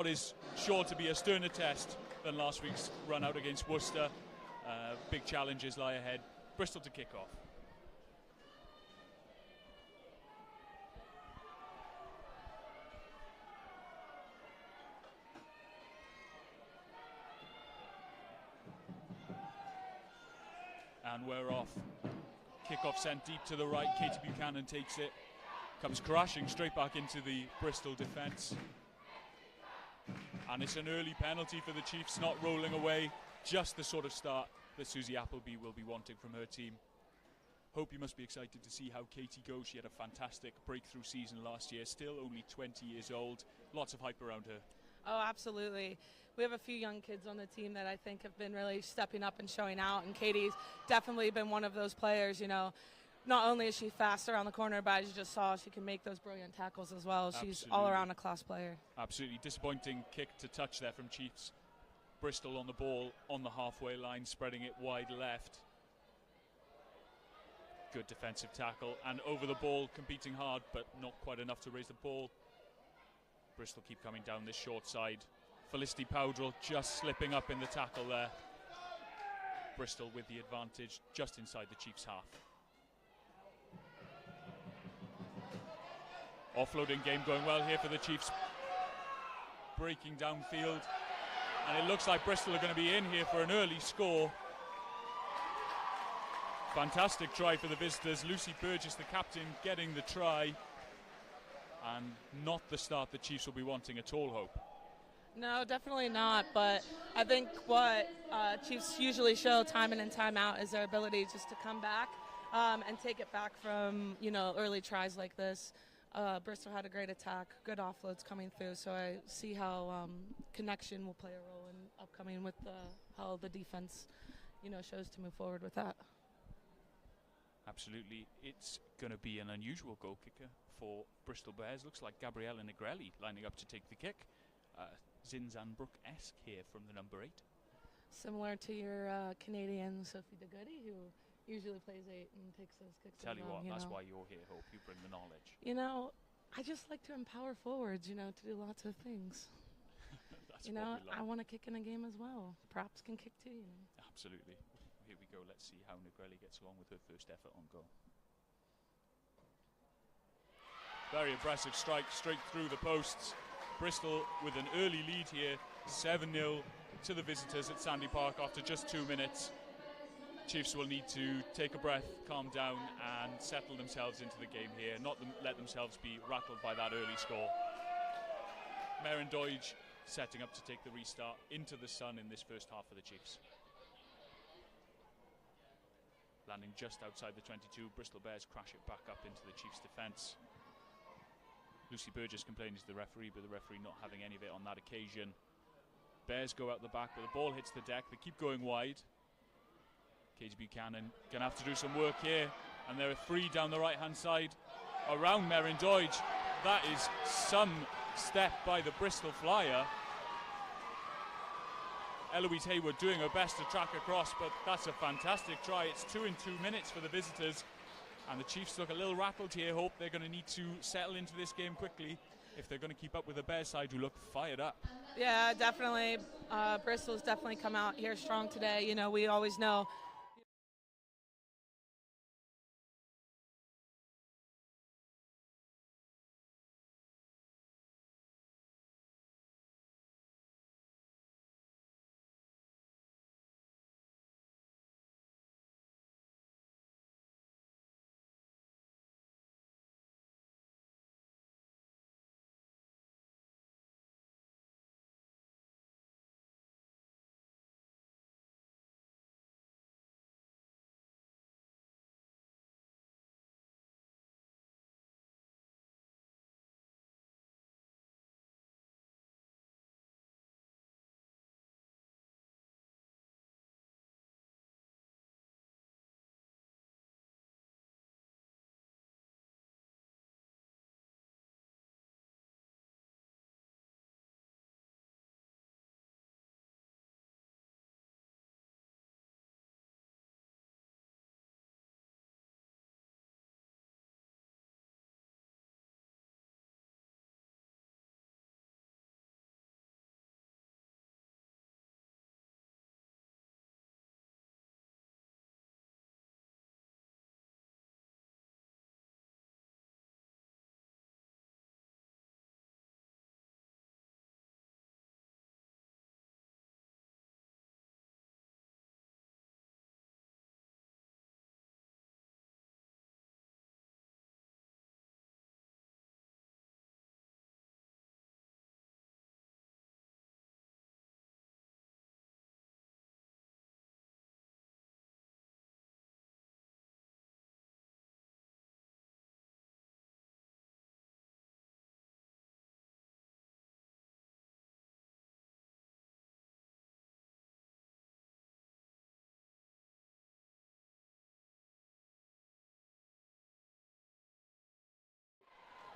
What is sure to be a sterner test than last week's run out against Worcester. Big challenges lie ahead. Bristol to kick off. And we're off. Kickoff sent deep to the right. Katie Buchanan takes it. Comes crashing straight back into the Bristol defence. And it's an early penalty for the Chiefs, not rolling away. Just the sort of start that Susie Appleby will be wanting from her team. Hope you must be excited to see how Katie goes. She had a fantastic breakthrough season last year, still only 20 years old. Lots of hype around her. Oh, absolutely. We have a few young kids on the team that I think have been really stepping up and showing out, and Katie's definitely been one of those players, you know. Not only is she fast around the corner, but as you just saw, she can make those brilliant tackles as well. Absolutely. She's all around a class player. Absolutely. Disappointing kick to touch there from Chiefs. Bristol on the ball on the halfway line, spreading it wide left. Good defensive tackle, and over the ball, competing hard, but not quite enough to raise the ball. Bristol keep coming down this short side. Felicity Powdrell just slipping up in the tackle there. Bristol with the advantage just inside the Chiefs' half. Offloading game going well here for the Chiefs. Breaking downfield. And it looks like Bristol are going to be in here for an early score. Fantastic try for the visitors. Lucy Burgess, the captain, getting the try. And not the start the Chiefs will be wanting at all, Hope. No, definitely not. But I think what Chiefs usually show time in and time out is their ability just to come back and take it back from, you know, early tries like this. Bristol had a great attack, good offloads coming through, so I see how connection will play a role in upcoming with how the defense, you know, shows to move forward with that. Absolutely. It's going to be an unusual goal kicker for Bristol Bears. Looks like Gabriella Negrelli lining up to take the kick. Zinzanbrook-esque here from the number 8. Similar to your Canadian Sophie de Goody, who usually plays 8 and takes those kicks. Tell you what, that's know. why you're here, Hope. You bring the knowledge. You know, I just like to empower forwards, you know, to do lots of things. That's you know, what we love. I want to kick in a game as well. Props can kick too, you know. Absolutely. Here we go. Let's see how Negrelli gets along with her first effort on goal. Very impressive strike straight through the posts. Bristol with an early lead here, 7-0 to the visitors at Sandy Park after just 2 minutes. Chiefs will need to take a breath, calm down, and settle themselves into the game here, not let themselves be rattled by that early score. Maren Doige setting up to take the restart into the sun in this first half for the Chiefs. Landing just outside the 22, Bristol Bears crash it back up into the Chiefs' defence. Lucy Burgess complaining to the referee, but the referee not having any of it on that occasion. Bears go out the back, but the ball hits the deck. They keep going wide. Katie Buchanan going to have to do some work here, and they're free down the right-hand side around Maren Doige. That is some step by the Bristol Flyer. Eloise Hayward doing her best to track across, but that's a fantastic try. It's 2 in 2 minutes for the visitors, and the Chiefs look a little rattled here. Hope they're going to need to settle into this game quickly if they're going to keep up with the Bears side, who look fired up. Yeah, definitely. Bristol's definitely come out here strong today. You know, we always know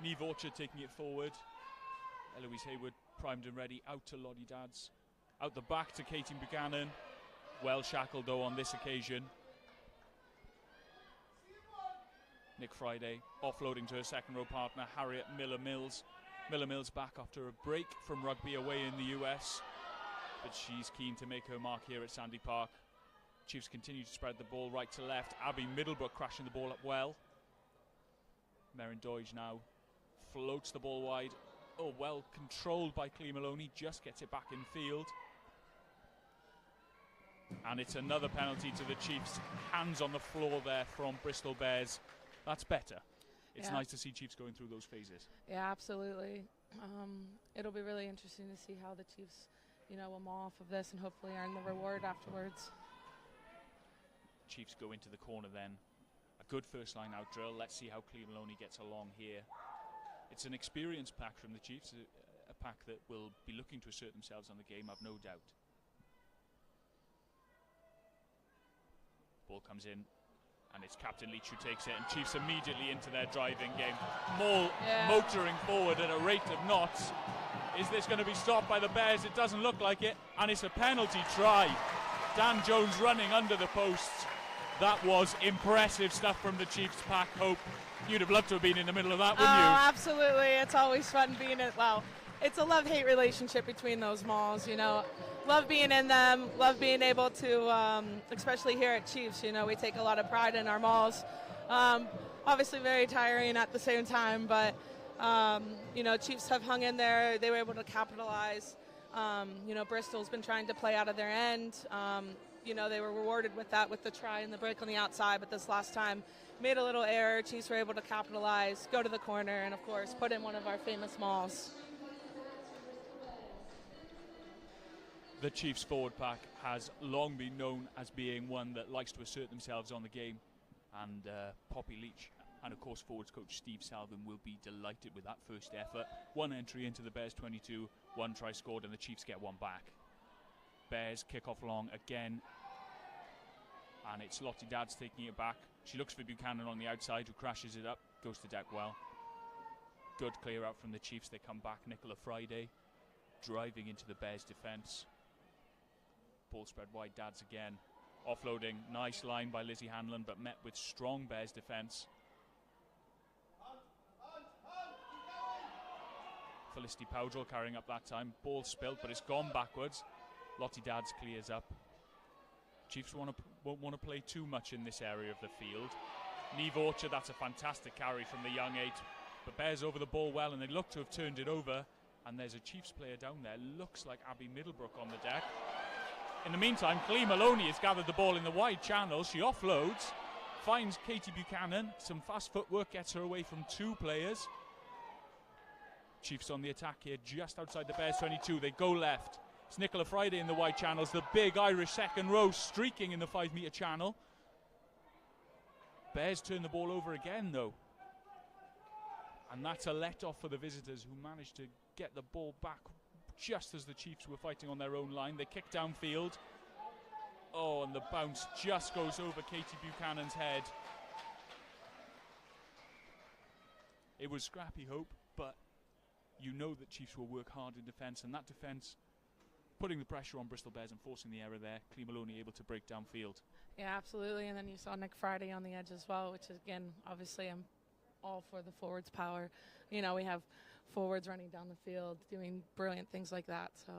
Neve Orchard taking it forward. Eloise Hayward primed and ready, out to Lottie Dadds. Out the back to Katie Buchanan. Well shackled though on this occasion. Nick Friday offloading to her second row partner, Harriet Miller-Mills. Miller-Mills back after a break from rugby away in the US, but she's keen to make her mark here at Sandy Park. Chiefs continue to spread the ball right to left. Abby Middlebrook crashing the ball up well. Merrin Doige now floats the ball wide. Oh, well controlled by Clee Maloney, just gets it back in field. And it's another penalty to the Chiefs. Hands on the floor there from Bristol Bears. That's better. It's nice to see Chiefs going through those phases. Yeah, absolutely. It'll be really interesting to see how the Chiefs, will maul off of this and hopefully earn the reward afterwards. Chiefs go into the corner then. A good first line out drill. Let's see how Clee Maloney gets along here. It's an experienced pack from the Chiefs, a pack that will be looking to assert themselves on the game, I've no doubt. Ball comes in, and it's Captain Leach who takes it, and Chiefs immediately into their driving game. Maul motoring forward at a rate of knots. Is this going to be stopped by the Bears? It doesn't look like it, and it's a penalty try. Dan Jones running under the posts. That was impressive stuff from the Chiefs pack. Hope, you'd have loved to have been in the middle of that, wouldn't you? Oh, absolutely. It's always fun being in. Well, it's a love-hate relationship between those mauls, Love being in them, love being able to, especially here at Chiefs, we take a lot of pride in our mauls. Obviously very tiring at the same time, but, Chiefs have hung in there. They were able to capitalize. Bristol's been trying to play out of their end. They were rewarded with that, with the try and the break on the outside, but this last time made a little error. Chiefs were able to capitalize, go to the corner, and, of course, put in one of our famous mauls. The Chiefs forward pack has long been known as being one that likes to assert themselves on the game, and Poppy Leach and of course forwards coach Steve Salvin will be delighted with that first effort. One entry into the Bears 22, one try scored, and the Chiefs get one back. Bears kick off long again, and it's Lottie Dadds taking it back. She looks for Buchanan on the outside, who crashes it up, goes to deck well. Good clear out from the Chiefs. They come back. Nicola Friday driving into the Bears defence. Ball spread wide, Dadds again. Offloading, nice line by Lizzie Hanlon, but met with strong Bears defence. Felicity Powdrell carrying up that time. Ball spilt, but it's gone backwards. Lottie Dadds clears up. Chiefs won't want to play too much in this area of the field. Neve Orchard, that's a fantastic carry from the young eight. But Bears over the ball well, and they look to have turned it over. And there's a Chiefs player down there. Looks like Abby Middlebrook on the deck. In the meantime, Clee Maloney has gathered the ball in the wide channel. She offloads, finds Katie Buchanan. Some fast footwork gets her away from two players. Chiefs on the attack here, just outside the Bears 22. They go left. It's Nicola Friday in the wide channels. The big Irish second row streaking in the 5-metre channel. Bears turn the ball over again, though. And that's a let-off for the visitors, who managed to get the ball back just as the Chiefs were fighting on their own line. They kick downfield. Oh, and the bounce just goes over Katie Buchanan's head. It was scrappy, Hope, but you know that Chiefs will work hard in defence, and that defence putting the pressure on Bristol Bears and forcing the error there. Clee Maloney able to break downfield. Yeah, absolutely. And then you saw Nick Friday on the edge as well, which is, again, obviously I'm all for the forwards' power. We have forwards running down the field, doing brilliant things like that. So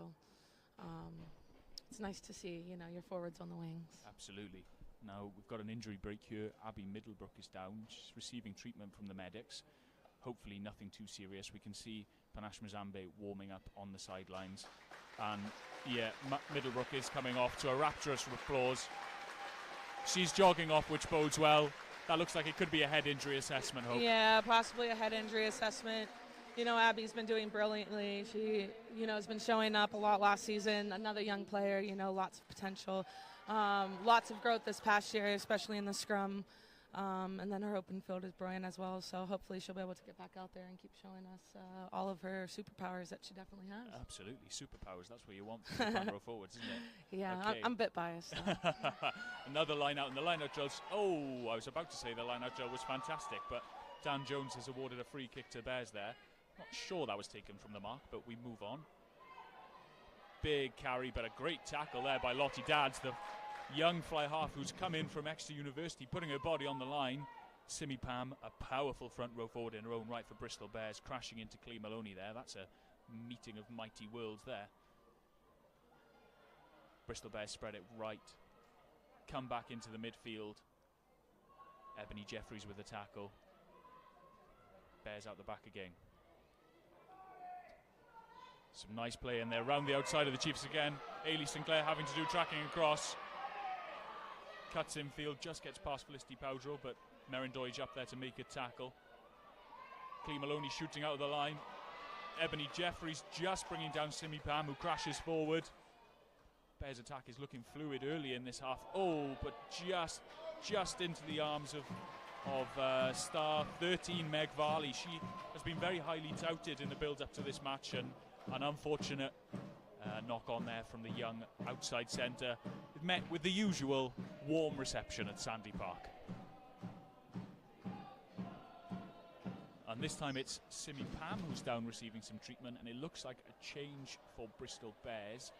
it's nice to see, your forwards on the wings. Absolutely. Now we've got an injury break here. Abby Middlebrook is down. She's receiving treatment from the medics. Hopefully nothing too serious. We can see Panache Mazambe warming up on the sidelines. And yeah, Middlebrook is coming off to a rapturous applause. She's jogging off, which bodes well. That looks like it could be a head injury assessment, Hope. Yeah, possibly a head injury assessment. Abby's been doing brilliantly. She, has been showing up a lot last season. Another young player, lots of potential. Lots of growth this past year, especially in the scrum. And then her open field is brilliant as well. So hopefully she'll be able to get back out there and keep showing us all of her superpowers that she definitely has. Absolutely, superpowers. That's what you want from the front row forwards, isn't it? Yeah, okay. I'm a bit biased. Another line out, and the line out drills. Oh, I was about to say the line out drill was fantastic, but Dan Jones has awarded a free kick to Bears there. Not sure that was taken from the mark, but we move on. Big carry, but a great tackle there by Lottie Dadds, the young fly half who's come in from Exeter University, putting her body on the line. Simi Pam, a powerful front row forward in her own right for Bristol Bears, crashing into Clee Maloney there. That's a meeting of mighty worlds there. Bristol Bears spread it right, come back into the midfield. Ebony Jeffries with the tackle. Bears out the back again. Some nice play in there, round the outside of the Chiefs again. Ailey Sinclair having to do tracking across. Cuts infield, just gets past Felicity Powdrell, but Merrin Doidge up there to make a tackle. Clee Maloney shooting out of the line. Ebony Jeffries just bringing down Simi Pam, who crashes forward. Bears attack is looking fluid early in this half. Oh, but just into the arms of star 13 Meg Varley. She has been very highly touted in the build-up to this match, and an unfortunate knock on there from the young outside centre. It met with the usual warm reception at Sandy Park. And this time it's Simi Pam who's down receiving some treatment, and it looks like a change for Bristol Bears.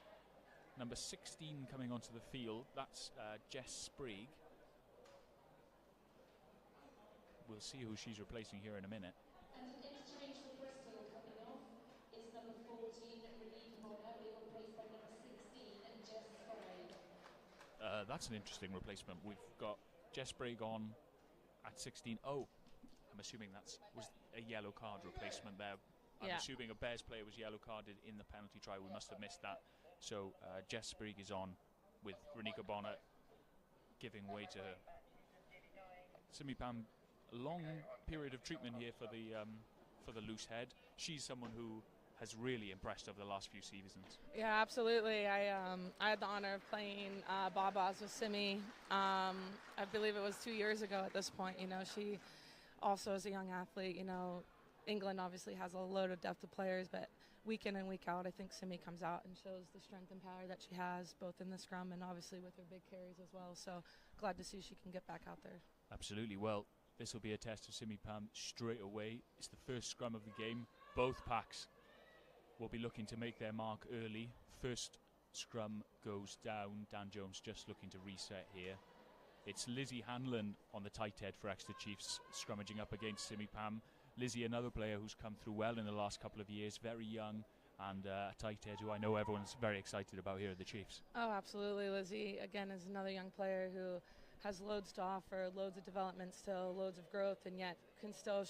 Number 16 coming onto the field, that's Jess Sprague. We'll see who she's replacing here in a minute. And an exchange for Bristol coming off is number 14, Renee Bonner, being replaced by number 16, Jess Sprague. That's an interesting replacement. We've got Jess Sprague on at 16. Oh, I'm assuming that was a yellow card replacement there. I'm assuming a Bears player was yellow carded in the penalty try. We must have missed that. So Jess Sprague is on with Renika Bonner giving way to her. Simi Pam, long period of treatment here for the loose head. She's someone who has really impressed over the last few seasons. Yeah, absolutely. I had the honor of playing Babas with Simi. I believe it was 2 years ago at this point. You know, she also is a young athlete. You know, England obviously has a load of depth of players, but week in and week out, I think Simi comes out and shows the strength and power that she has, both in the scrum and obviously with her big carries as well. So glad to see she can get back out there. Absolutely. Well, this will be a test of Simi Pam straight away. It's the first scrum of the game. Both packs will be looking to make their mark early. First scrum goes down. Dan Jones just looking to reset here. It's Lizzie Hanlon on the tight head for Exeter Chiefs, scrummaging up against Simi Pam. Lizzie, another player who's come through well in the last couple of years, very young, and a tight head who I know everyone's very excited about here at the Chiefs. Oh, absolutely. Lizzie, again, is another young player who has loads to offer, loads of development still, loads of growth, and yet can still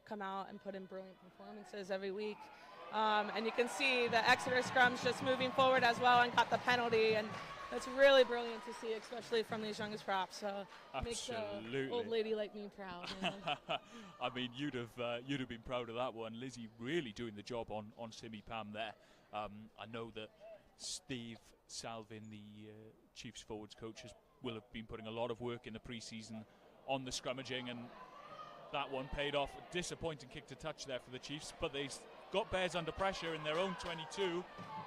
come out and put in brilliant performances every week. And you can see the Exeter scrums just moving forward as well and got the penalty, and that's really brilliant to see, especially from these youngest props. So it makes an old lady like me proud. You know? I mean, you'd have been proud of that one. Lizzie really doing the job on Simi Pam there. I know that Steve Salvin, the Chiefs forwards coach, will have been putting a lot of work in the pre-season on the scrummaging, and that one paid off. A disappointing kick to touch there for the Chiefs, but they got Bears under pressure in their own 22.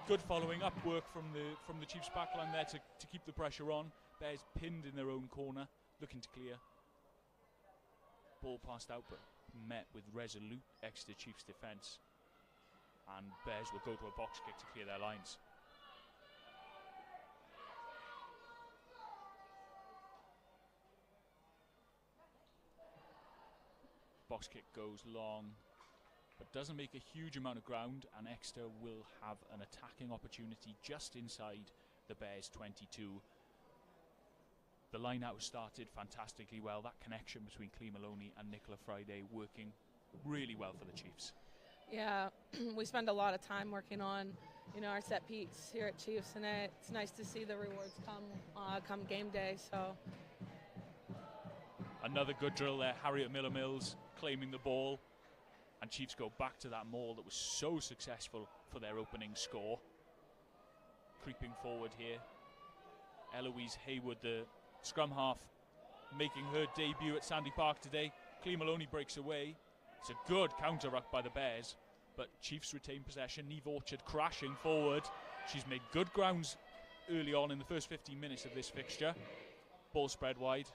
Good following up work from the Chiefs backline there to keep the pressure on. Bears pinned in their own corner, looking to clear. Ball passed out, but met with resolute Exeter Chiefs defence, and Bears will go to a box kick to clear their lines. Box kick goes long, but doesn't make a huge amount of ground, and Exeter will have an attacking opportunity just inside the Bears 22. The line-out started fantastically well. That connection between Clee Maloney and Nicola Friday working really well for the Chiefs. Yeah, we spend a lot of time working on, our set piece here at Chiefs, and it's nice to see the rewards come game day. So another good drill there. Harriet Miller-Mills claiming the ball, and Chiefs go back to that maul that was so successful for their opening score. Creeping forward here, Eloise Hayward, the scrum half, making her debut at Sandy Park today. Clee Maloney breaks away. It's a good counter-ruck by the Bears, but Chiefs retain possession. Neve Orchard crashing forward. She's made good grounds early on in the first 15 minutes of this fixture. Ball spread wide.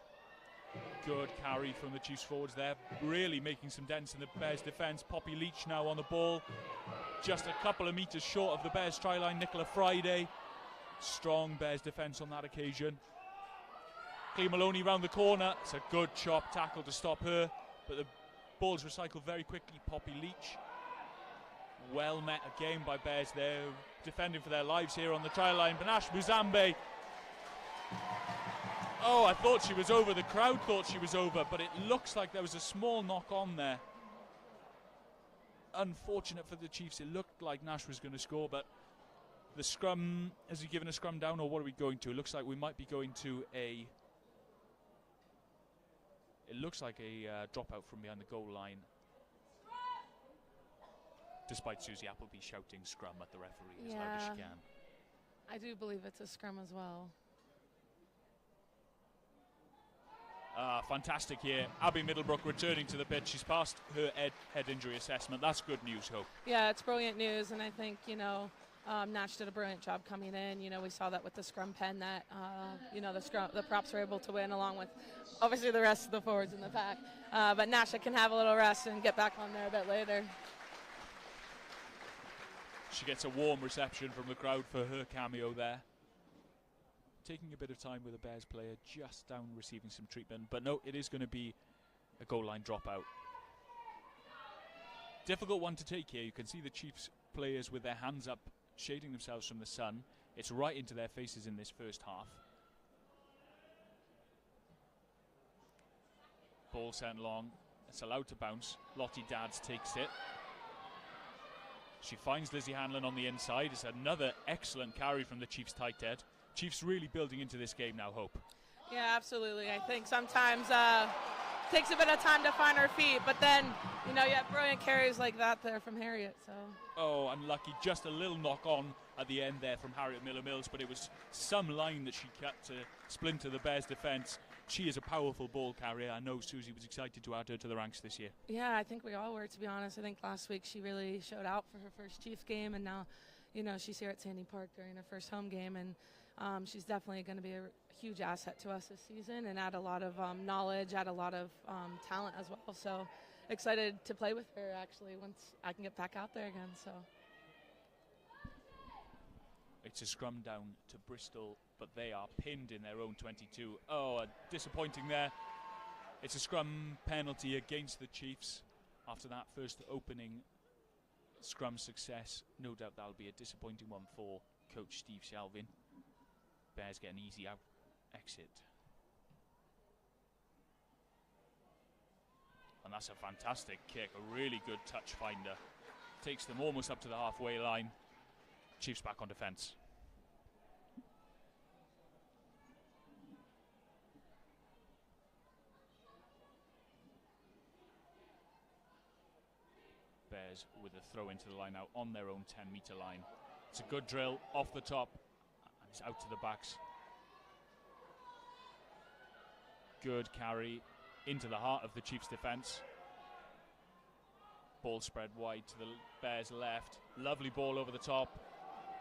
Good carry from the Chiefs forwards there, really making some dents in the Bears defence. Poppy Leach now on the ball, just a couple of metres short of the Bears try line. Nicola Friday, strong Bears defence on that occasion. Clea Maloney round the corner, it's a good chop tackle to stop her, but the ball's recycled very quickly. Poppy Leach, well met again by Bears there, defending for their lives here on the try line. Banash Muzambe, oh, I thought she was over, the crowd thought she was over, but it looks like there was a small knock on there. Unfortunate for the Chiefs, it looked like Nash was going to score, but the scrum, has he given a scrum down, or what are we going to? It looks like we might be going to a, it looks like a dropout from behind the goal line, despite Susie Appleby shouting scrum at the referee as loud as she can. I do believe it's a scrum as well. Fantastic here. Abby Middlebrook returning to the pitch. She's passed her head injury assessment. That's good news, Hope. Yeah, it's brilliant news, and I think, you know, Nash did a brilliant job coming in. You know, we saw that with the scrum pen that, you know, the props were able to win, along with obviously the rest of the forwards in the pack. But Nash can have a little rest and get back on there a bit later. She gets a warm reception from the crowd for her cameo there. Taking a bit of time with a Bears player, just down receiving some treatment. But no, it is going to be a goal line dropout. Difficult one to take here. You can see the Chiefs players with their hands up, shading themselves from the sun. It's right into their faces in this first half. Ball sent long. It's allowed to bounce. Lottie Dadds takes it. She finds Lizzie Hanlon on the inside. It's another excellent carry from the Chiefs tight end. Chiefs really building into this game now, Hope. Yeah, absolutely. I think sometimes takes a bit of time to find her feet, but then, you know, you have brilliant carries like that there from Harriet. So. Oh, unlucky. Just a little knock on at the end there from Harriet Miller-Mills, but it was some line that she cut to splinter the Bears' defence. She is a powerful ball carrier. I know Susie was excited to add her to the ranks this year. Yeah, I think we all were, to be honest. I think last week she really showed out for her first Chiefs game, and now, you know, she's here at Sandy Park during her first home game, and she's definitely going to be a huge asset to us this season and add a lot of knowledge, add a lot of talent as well. So excited to play with her, actually, once I can get back out there again. So it's a scrum down to Bristol, but they are pinned in their own 22. Oh, disappointing there. It's a scrum penalty against the Chiefs after that first opening scrum success. No doubt that'll be a disappointing one for Coach Steve Shelvin. Bears get an easy out exit. And that's a fantastic kick, a really good touch finder. Takes them almost up to the halfway line. Chiefs back on defence. Bears with a throw into the line now on their own 10-metre line. It's a good drill off the top. It's out to the backs. Good carry into the heart of the Chiefs' defence. Ball spread wide to the Bears' left. Lovely ball over the top.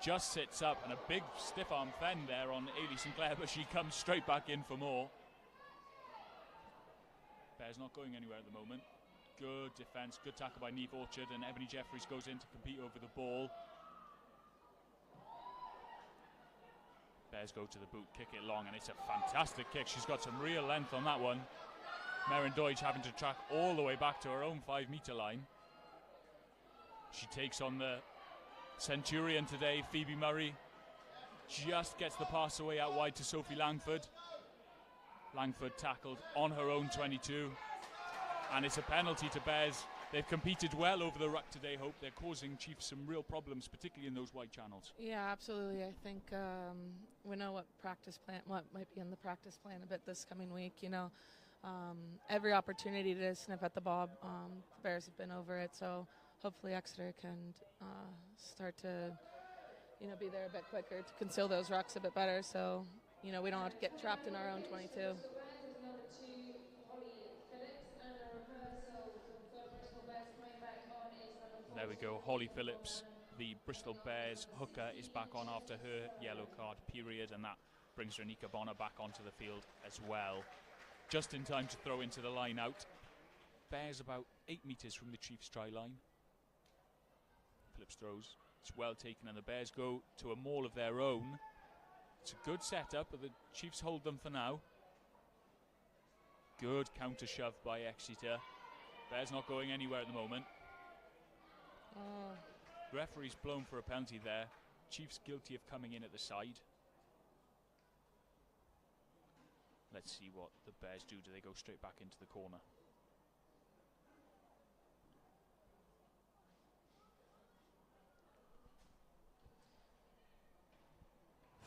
Just sits up, and a big stiff arm fend there on Ailey Sinclair, but she comes straight back in for more. Bears not going anywhere at the moment. Good defence, good tackle by Neve Orchard, and Ebony Jeffries goes in to compete over the ball. Bears go to the boot, kick it long, and it's a fantastic kick. She's got some real length on that one. Meryn Deutsch having to track all the way back to her own 5-metre line. She takes on the Centurion today, Phoebe Murray. Just gets the pass away out wide to Sophie Langford. Langford tackled on her own 22. And it's a penalty to Bears. They've competed well over the ruck today, Hope. They're causing Chiefs some real problems, particularly in those wide channels. Yeah, absolutely. I think we know what might be in the practice plan a bit this coming week. You know, every opportunity to sniff at the ball, the Bears have been over it. So hopefully Exeter can start to, you know, be there a bit quicker to conceal those rucks a bit better. So, you know, we don't have to get trapped in our own 22. There we go, Holly Phillips, the Bristol Bears hooker, is back on after her yellow card period, and that brings Renika Bonner back onto the field as well. just in time to throw into the line out. Bears about 8 metres from the Chiefs' try line. Phillips throws. It's well taken, and the Bears go to a maul of their own. It's a good setup, but the Chiefs hold them for now. Good counter shove by Exeter. Bears not going anywhere at the moment. Referee's blown for a penalty there. Chiefs guilty of coming in at the side. Let's see what the Bears do. Do they go straight back into the corner?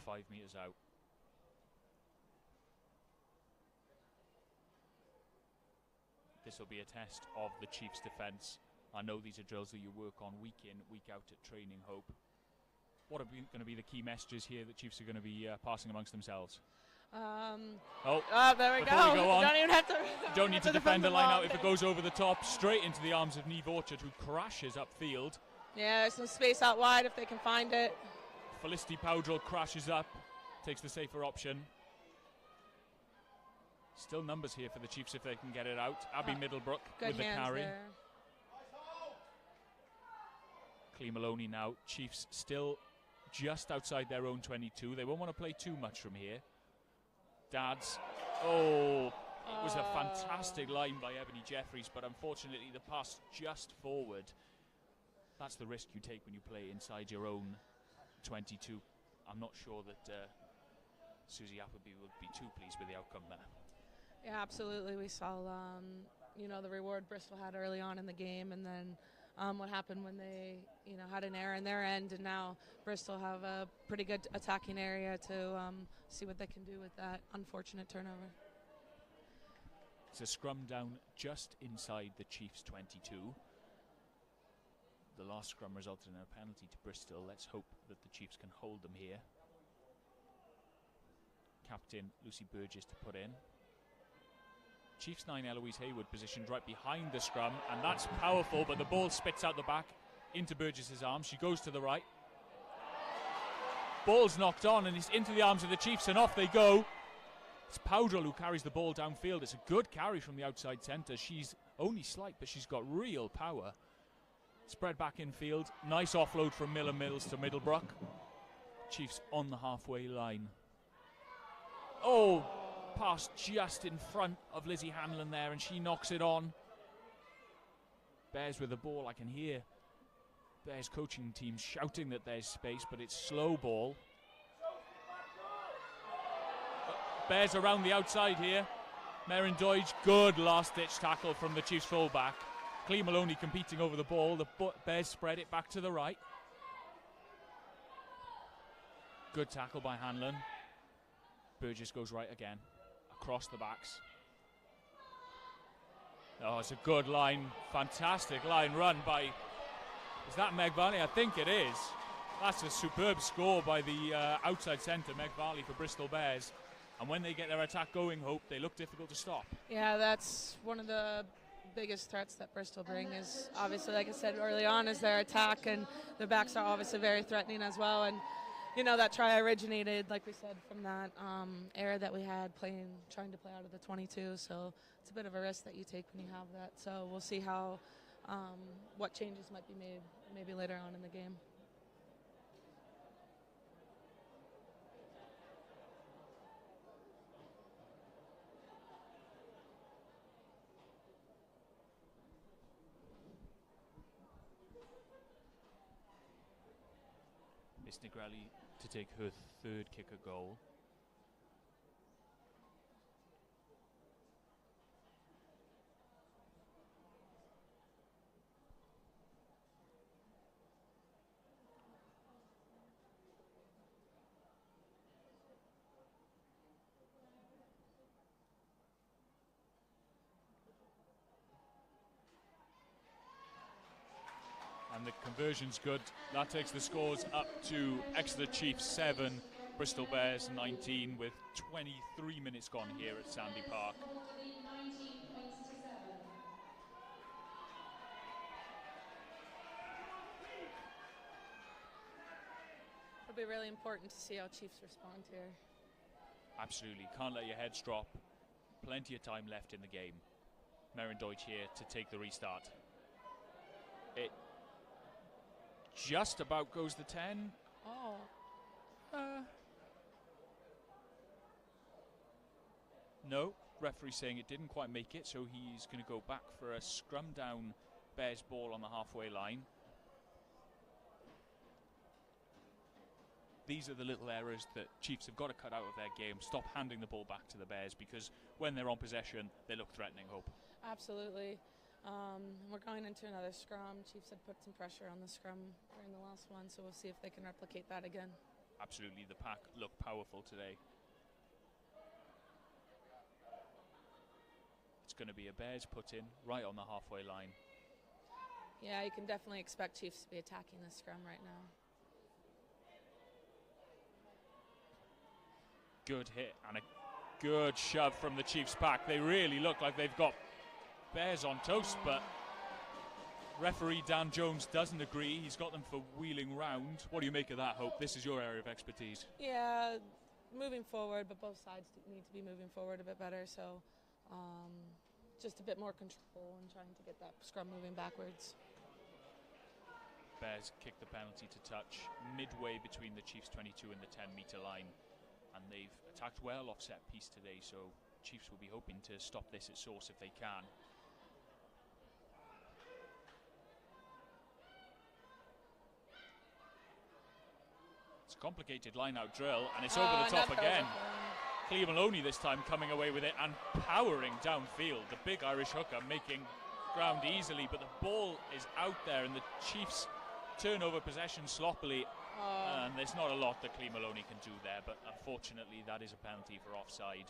Five metres out. This will be a test of the Chiefs' defence. I know these are drills that you work on week in, week out at training, Hope. What are going to be the key messages here that Chiefs are going to be passing amongst themselves? There we go. Don't even have to. Don't need to defend the line out. If it goes over the top, straight into the arms of Neve Orchard, who crashes upfield. Yeah, there's some space out wide if they can find it. Felicity Powdrell crashes up, takes the safer option. Still numbers here for the Chiefs if they can get it out. Abby Middlebrook with the carry. There. Clee Maloney now. Chiefs still just outside their own 22. They won't want to play too much from here. Dads. Oh, it was a fantastic line by Ebony Jeffries, but unfortunately the pass just forward. That's the risk you take when you play inside your own 22. I'm not sure that Susie Appleby would be too pleased with the outcome there. Yeah, absolutely. We saw, the reward Bristol had early on in the game, and then what happened when they, had an error in their end, and now Bristol have a pretty good attacking area to see what they can do with that unfortunate turnover. It's a scrum down just inside the Chiefs' 22. The last scrum resulted in a penalty to Bristol. Let's hope that the Chiefs can hold them here. Captain Lucy Burgess to put in. Chiefs 9 Eloise Hayward positioned right behind the scrum, and that's powerful, but the ball spits out the back into Burgess's arms. She goes to the right. Ball's knocked on, and it's into the arms of the Chiefs, and off they go. It's Powdrell who carries the ball downfield. It's a good carry from the outside centre. She's only slight, but she's got real power. Spread back infield. Nice offload from Miller Mills to Middlebrook. Chiefs on the halfway line. Oh, pass just in front of Lizzie Hanlon there, and she knocks it on. Bears with the ball. I can hear Bears coaching team shouting that there's space, but it's slow ball. Bears around the outside here. Merrin Doidge, good last-ditch tackle from the Chiefs fullback. Clee Maloney competing over the ball. The Bears spread it back to the right. Good tackle by Hanlon. Burgess goes right again. Across the backs. Oh, it's a good line. Fantastic line run by... Is that Meg Varley? I think it is. That's a superb score by the outside centre, Meg Varley, for Bristol Bears. And when they get their attack going, Hope, they look difficult to stop. Yeah, that's one of the biggest threats that Bristol bring is obviously, like I said early on, is their attack, and their backs are obviously very threatening as well. And that try originated, like we said, from that error that we had trying to play out of the 22. So it's a bit of a risk that you take when you have that. So we'll see how what changes might be made maybe later on in the game. Miss Negrelli to take her third kicker goal. And the conversion's good. That takes the scores up to Exeter Chiefs 7, Bristol Bears 19, with 23 minutes gone here at Sandy Park. It'll be really important to see how Chiefs respond here. Absolutely. Can't let your heads drop. Plenty of time left in the game. Merendeutsch here to take the restart. It just about goes the 10. Oh. No, referee saying it didn't quite make it, so he's going to go back for a scrum down Bears ball on the halfway line. These are the little errors that Chiefs have got to cut out of their game. Stop handing the ball back to the Bears, because when they're on possession, they look threatening, Hope. Absolutely. We're going into another scrum. Chiefs had put some pressure on the scrum during the last one, so we'll see if they can replicate that again. Absolutely, the pack look powerful today. It's going to be a Bears put in right on the halfway line. Yeah, you can definitely expect Chiefs to be attacking the scrum right now. Good hit and a good shove from the Chiefs pack. They really look like they've got Bears on toast, but referee Dan Jones doesn't agree. He's got them for wheeling round. What do you make of that, Hope? This is your area of expertise. Yeah, moving forward, but both sides need to be moving forward a bit better, so just a bit more control and trying to get that scrum moving backwards. Bears kick the penalty to touch midway between the Chiefs 22 and the 10-metre line, and they've attacked well off set piece today, so Chiefs will be hoping to stop this at source if they can. It's a complicated line-out drill, and it's over the top again. Clea Maloney this time coming away with it and powering downfield. The big Irish hooker making ground easily, but the ball is out there, and the Chiefs turn over possession sloppily. And there's not a lot that Clea Maloney can do there, but unfortunately that is a penalty for offside.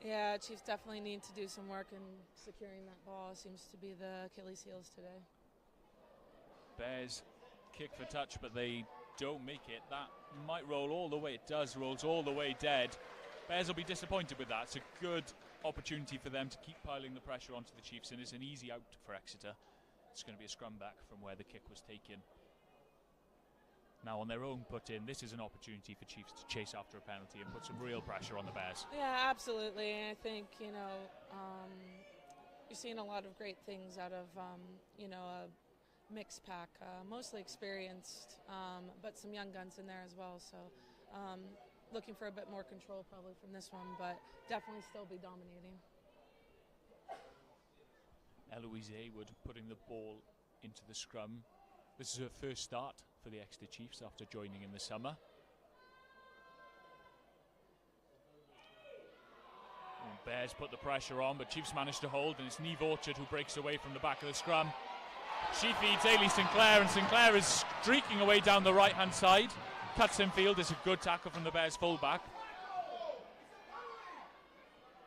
Yeah, Chiefs definitely need to do some work in securing that ball. Seems to be the Achilles heels today. Bears kick for touch, but they don't make it. That might roll all the way. It does, rolls all the way dead. Bears will be disappointed with that. It's a good opportunity for them to keep piling the pressure onto the Chiefs, and it's an easy out for Exeter. It's going to be a scrum back from where the kick was taken. Now on their own put in, this is an opportunity for Chiefs to chase after a penalty and put some real pressure on the Bears. Yeah, absolutely. And I think, you're seeing a lot of great things out of, a mixed pack, mostly experienced, but some young guns in there as well. So looking for a bit more control probably from this one, but definitely still be dominating. Eloise Haywood putting the ball into the scrum. This is her first start for the Exeter Chiefs after joining in the summer. And Bears put the pressure on, but Chiefs managed to hold, and it's Niamh Orchard who breaks away from the back of the scrum. She feeds Ailey Sinclair, and Sinclair is streaking away down the right-hand side. Cuts in field. It's a good tackle from the Bears fullback.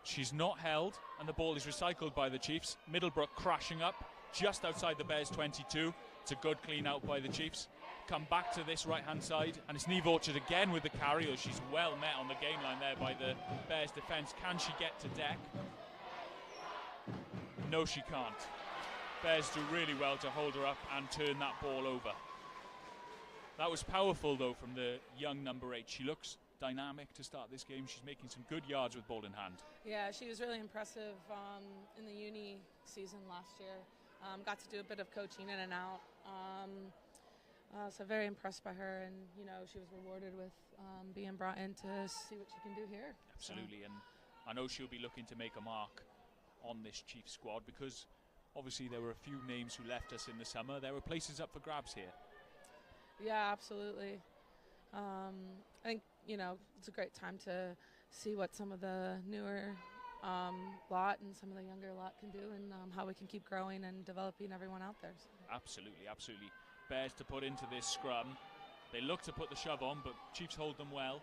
She's not held, and the ball is recycled by the Chiefs. Middlebrook crashing up just outside the Bears 22. It's a good clean out by the Chiefs. Come back to this right-hand side, and it's Niamh Orchard again with the carry. She's well met on the game line there by the Bears defence. Can she get to deck? No, she can't. Bears do really well to hold her up and turn that ball over. That was powerful, though, from the young number 8. She looks dynamic to start this game. She's making some good yards with ball in hand. Yeah, she was really impressive in the uni season last year. Got to do a bit of coaching in and out. So very impressed by her, and she was rewarded with being brought in to see what she can do here. Absolutely, and I know she'll be looking to make a mark on this Chiefs squad, because obviously there were a few names who left us in the summer. There were places up for grabs here. Yeah, absolutely. I think it's a great time to see what some of the newer lot and some of the younger lot can do, and how we can keep growing and developing everyone out there. Absolutely, absolutely. Bears to put into this scrum. They look to put the shove on, but Chiefs hold them well.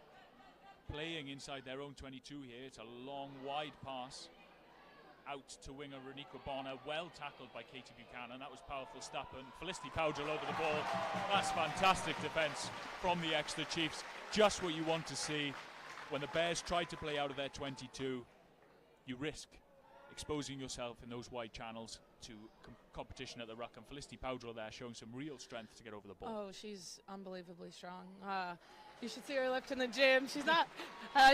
Playing inside their own 22 here. It's a long, wide pass out to winger Renika Bonner. Well tackled by Katie Buchanan. That was powerful stuff. And Felicity Powdrell over the ball. That's fantastic defence from the Exeter Chiefs. Just what you want to see. When the Bears try to play out of their 22, you risk exposing yourself in those wide channels to competition at the ruck, and Felicity Powdrell there showing some real strength to get over the ball. Oh, she's unbelievably strong. You should see her lift in the gym. She's not.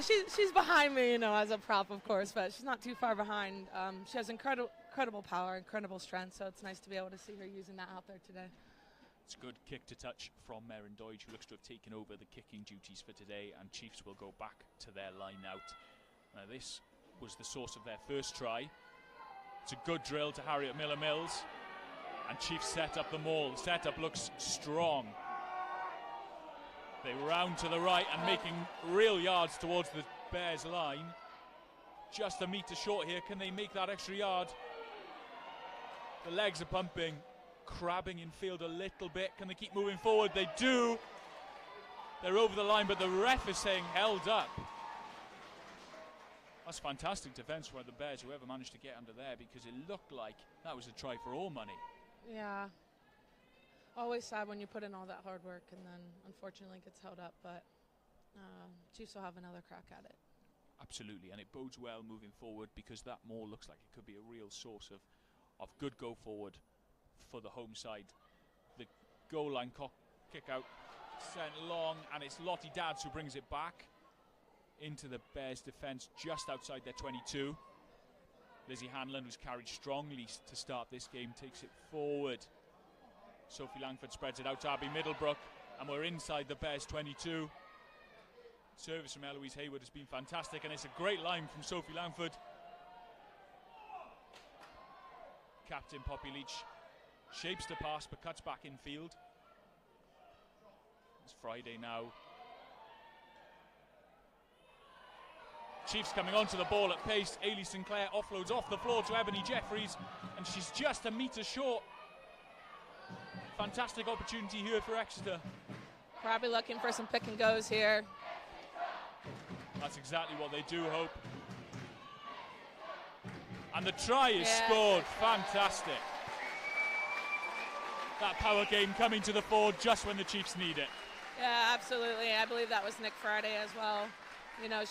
She's behind me, as a prop, of course, but she's not too far behind. She has incredible power, incredible strength, so it's nice to be able to see her using that out there today. It's a good kick to touch from Meryn Doidge, who looks to have taken over the kicking duties for today, and Chiefs will go back to their line out. Now this was the source of their first try. It's a good drill to Harriet Miller-Mills, and Chiefs set up the maul. The setup looks strong. They round to the right and making real yards towards the Bears line. Just a metre short here. Can they make that extra yard? The legs are pumping, crabbing in field a little bit. Can they keep moving forward? They do. They're over the line, but the ref is saying held up. That's fantastic defence for the Bears, whoever managed to get under there, because it looked like that was a try for all money. Yeah. Always sad when you put in all that hard work and then unfortunately gets held up, but Chiefs will have another crack at it. Absolutely, and it bodes well moving forward, because that maul looks like it could be a real source of good go forward for the home side. The goal line kick out sent long, and it's Lottie Dadds who brings it back into the Bears defence just outside their 22. Lizzie Hanlon, who's carried strongly to start this game, takes it forward. Sophie Langford spreads it out to Abby Middlebrook, and we're inside the Bears 22. Service from Eloise Hayward has been fantastic, and it's a great line from Sophie Langford. Captain Poppy Leach shapes the pass but cuts back in field. It's Friday now. Chiefs coming onto the ball at pace. Ailey Sinclair offloads off the floor to Ebony Jeffries, and she's just a metre short. Fantastic opportunity here for Exeter. Probably looking for some pick and goes here. That's exactly what they do hope. And the try is scored. Fantastic. That power game coming to the fore just when the Chiefs need it. Yeah, absolutely. I believe that was Nick Friday as well.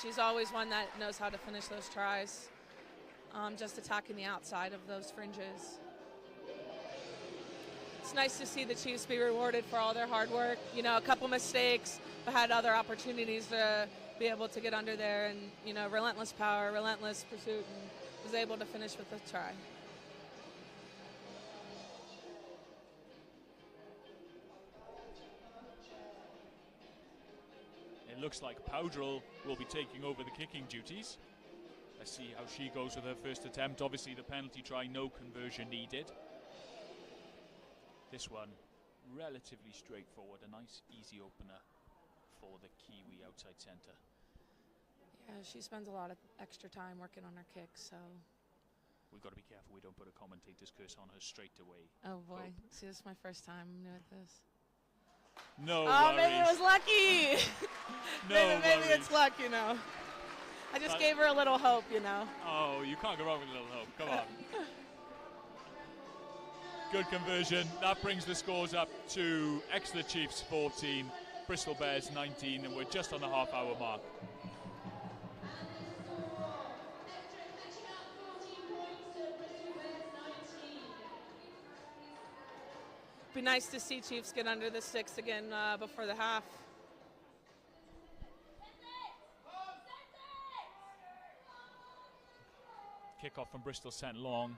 She's always one that knows how to finish those tries. Just attacking the outside of those fringes. It's nice to see the Chiefs be rewarded for all their hard work. A couple mistakes, but had other opportunities to be able to get under there, and relentless power, relentless pursuit, and was able to finish with a try. It looks like Powdrell will be taking over the kicking duties. Let's see how she goes with her first attempt. Obviously the penalty try, no conversion needed. This one relatively straightforward, a nice easy opener for the Kiwi outside centre. Yeah, she spends a lot of extra time working on her kicks, so we've got to be careful we don't put a commentator's curse on her straight away. Oh boy, see, this is my first time new at this. No worries. Maybe it was lucky. maybe it's luck, I just gave her a little hope, Oh, you can't go wrong with a little hope. Come on. Good conversion. That brings the scores up to Exeter Chiefs 14, Bristol Bears 19, and we're just on the half-hour mark. Be nice to see Chiefs get under the sticks again before the half. Kickoff from Bristol sent long,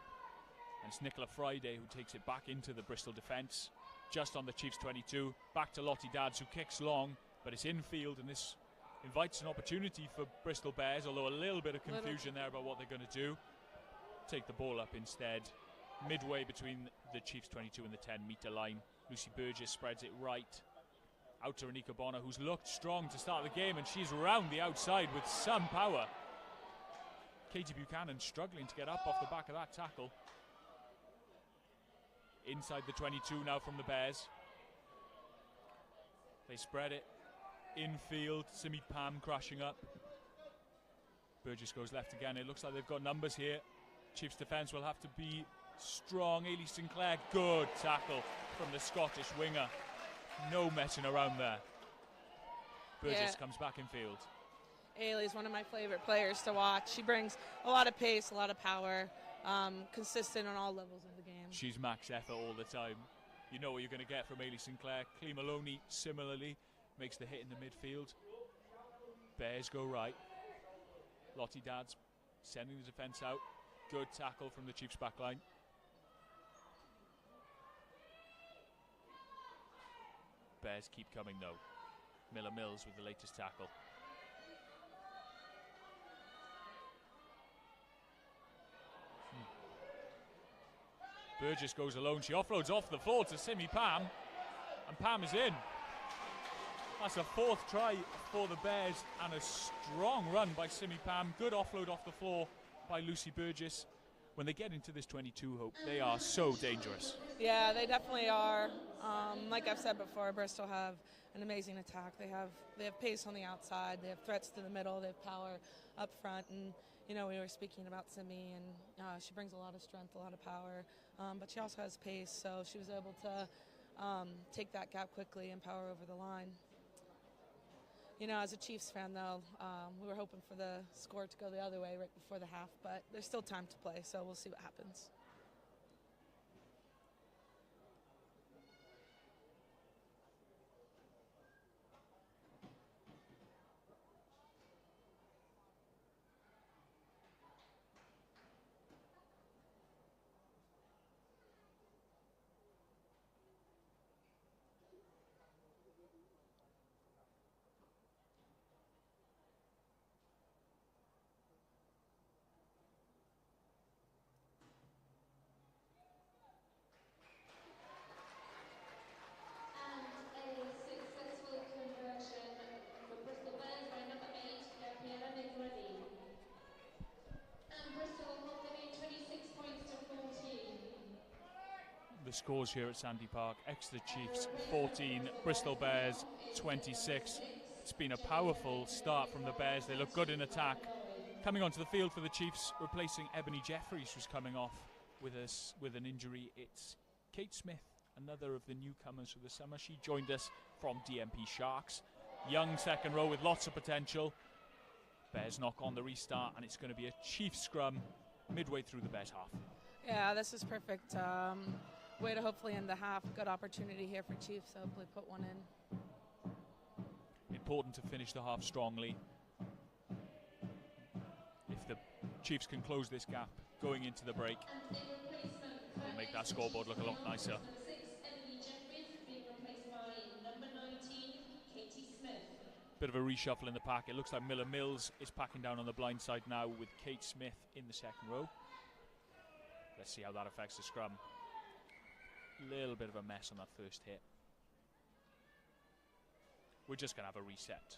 and it's Nicola Friday who takes it back into the Bristol defence, just on the Chiefs 22. Back to Lottie Dadds, who kicks long, but it's infield, and this invites an opportunity for Bristol Bears, although a little bit of confusion there about what they're going to do. Take the ball up instead. Midway between the Chiefs 22 and the 10-metre line. Lucy Burgess spreads it right out to Renika Bonner, who's looked strong to start the game, and she's round the outside with some power. Katie Buchanan struggling to get up off the back of that tackle. Inside the 22 now from the Bears. They spread it infield. Simi Pam crashing up. Burgess goes left again. It looks like they've got numbers here. Chiefs defence will have to be strong. Ailey Sinclair, good tackle from the Scottish winger. No messing around there. Burgess comes back in field. Ailey's one of my favorite players to watch. She brings a lot of pace, a lot of power, consistent on all levels of the game. She's max effort all the time. You know what you're going to get from Ailey Sinclair. Clee Maloney, similarly. makes the hit in the midfield. Bears go right. Lottie Dad's sending the defence out. Good tackle from the Chiefs backline. Bears keep coming though. Miller Mills with the latest tackle. Burgess goes alone. She offloads off the floor to Simi Pam, and Pam is in. That's a 4th try for the Bears, and a strong run by Simi Pam. Good offload off the floor by Lucy Burgess. When they get into this 22, Hope, they are so dangerous. Yeah, they definitely are. Like I've said before, Bristol have an amazing attack. They have pace on the outside. They have threats to the middle. They have power up front. And you know, we were speaking about Simi, and she brings a lot of strength, a lot of power, but she also has pace. So she was able to take that gap quickly and power over the line. You know, as a Chiefs fan, though, we were hoping for the score to go the other way right before the half, but there's still time to play, so we'll see what happens. The scores here at Sandy Park: Exeter Chiefs 14, Bristol Bears 26. It's been a powerful start from the Bears. They look good in attack. Coming onto the field for the Chiefs, replacing Ebony Jeffries, who's coming off with an injury. It's Kate Smith, another of the newcomers for the summer. She joined us from DMP Sharks. Young second row with lots of potential. Bears knock on the restart, and it's going to be a Chiefs scrum midway through the Bears half. Yeah, this is perfect. Way to hopefully end the half. Good opportunity here for Chiefs, so hopefully put one in. Important to finish the half strongly. If the Chiefs can close this gap going into the break, it'll make that scoreboard look a lot nicer. Bit of a reshuffle in the pack. It looks like Miller Mills is packing down on the blind side now with Kate Smith in the second row. Let's see how that affects the scrum. Little bit of a mess on that first hit. We're just going to have a reset.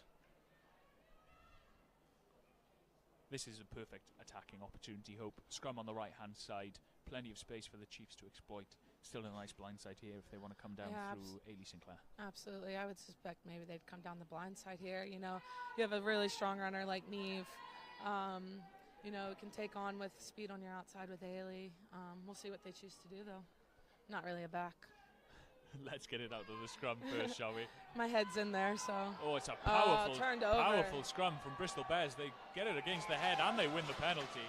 This is a perfect attacking opportunity, Hope. Scrum on the right-hand side. Plenty of space for the Chiefs to exploit. Still a nice blindside here if they want to come down through Ailey Sinclair. Absolutely. I would suspect maybe they'd come down the blindside here. You know, you have a really strong runner like Neve. You know, can take on with speed on your outside with Ailey. We'll see what they choose to do, though. Not really a back. Let's get it out of the scrum first, shall we? My head's in there, so. Oh, it's a powerful, turned over. Powerful scrum from Bristol Bears. They get it against the head and they win the penalty.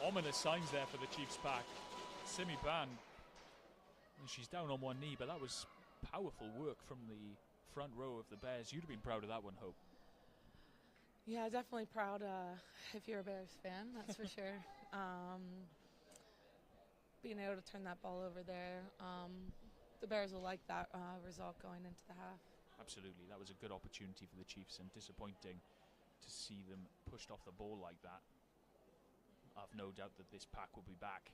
Ominous signs there for the Chiefs pack. Simi Pan, she's down on one knee, but that was powerful work from the front row of the Bears. You'd have been proud of that one, Hope. Yeah, definitely proud if you're a Bears fan, that's for sure. Being able to turn that ball over there, the Bears will like that result going into the half. Absolutely, that was a good opportunity for the Chiefs, and disappointing to see them pushed off the ball like that. I've no doubt that this pack will be back.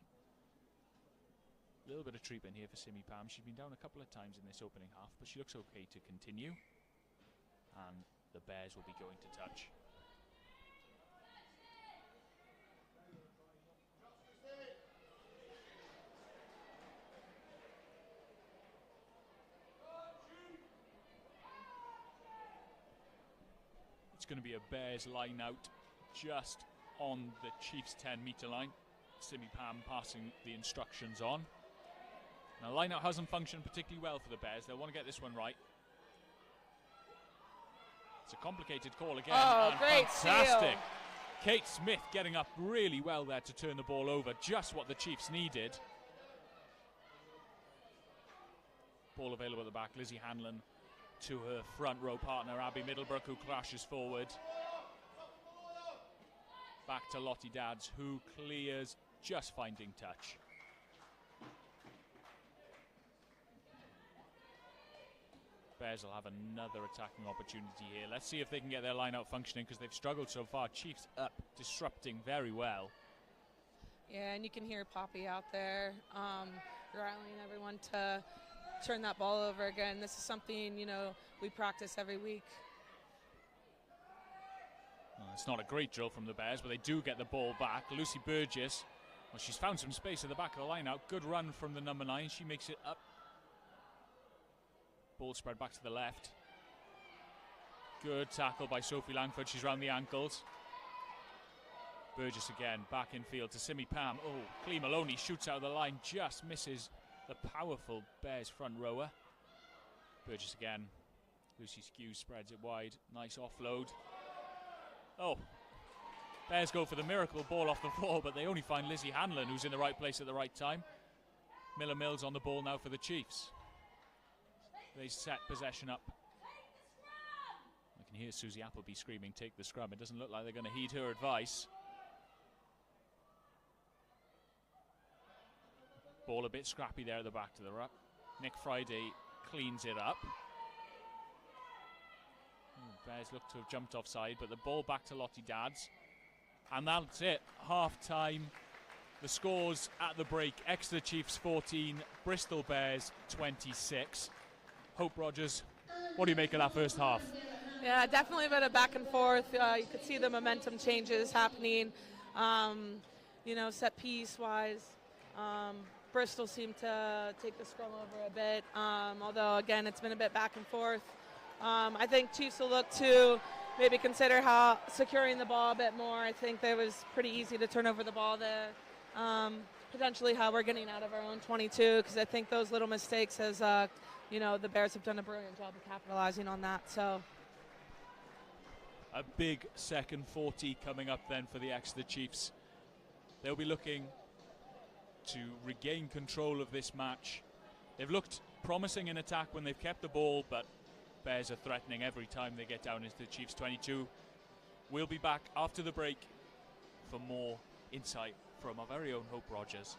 A little bit of treatment here for Simi Pam. She's been down a couple of times in this opening half, but she looks okay to continue. And the Bears will be going to touch. It's going to be a Bears line out just on the Chiefs 10-metre line. Simi Pam passing the instructions on. Now, line out hasn't functioned particularly well for the Bears. They'll want to get this one right. It's a complicated call again. Oh, and great fantastic. Steal. Kate Smith getting up really well there to turn the ball over. Just what the Chiefs needed. Ball available at the back. Lizzie Hanlon to her front row partner, Abby Middlebrook, who crashes forward. Back to Lottie Dadds, who clears, just finding touch. Bears will have another attacking opportunity here. Let's see if they can get their line out functioning, because they've struggled so far. Chiefs up, disrupting very well. Yeah, and you can hear Poppy out there rallying everyone to turn that ball over again. This is something, you know, we practice every week. Well, it's not a great drill from the Bears, but they do get the ball back. Lucy Burgess, well, she's found some space at the back of the line out. Good run from the number 9. She makes it up. Ball spread back to the left. Good tackle by Sophie Langford. She's round the ankles. Burgess again, back in field to Simi Pam. Oh, Clee Maloney shoots out of the line, just misses the powerful Bears front rower. Burgess again. Lucy Skews spreads it wide. Nice offload. Oh, Bears go for the miracle ball off the floor, but they only find Lizzie Hanlon, who's in the right place at the right time. Miller Mills on the ball now for the Chiefs. They set possession up. I can hear Susie Appleby screaming, "Take the scrum." It doesn't look like they're going to heed her advice. Ball a bit scrappy there at the back to the ruck. Nick Friday cleans it up. Bears look to have jumped offside, but the ball back to Lottie Dadds. And that's it. Half time. The scores at the break: Exeter Chiefs 14, Bristol Bears 26. Hope Rogers, what do you make of that first half? Yeah, definitely a bit of back and forth. You could see the momentum changes happening, you know, set piece wise. Bristol seemed to take the scrum over a bit, although again it's been a bit back and forth. I think Chiefs will look to maybe consider how securing the ball a bit more. I think that was pretty easy to turn over the ball there. Potentially how we're getting out of our own 22, because I think those little mistakes has, you know, the Bears have done a brilliant job of capitalizing on that. So a big second 40 coming up then for the Exeter Chiefs. They'll be looking to regain control of this match. They've looked promising in attack when they've kept the ball, but Bears are threatening every time they get down into the Chiefs 22. We'll be back after the break for more insight from our very own Hope Rogers.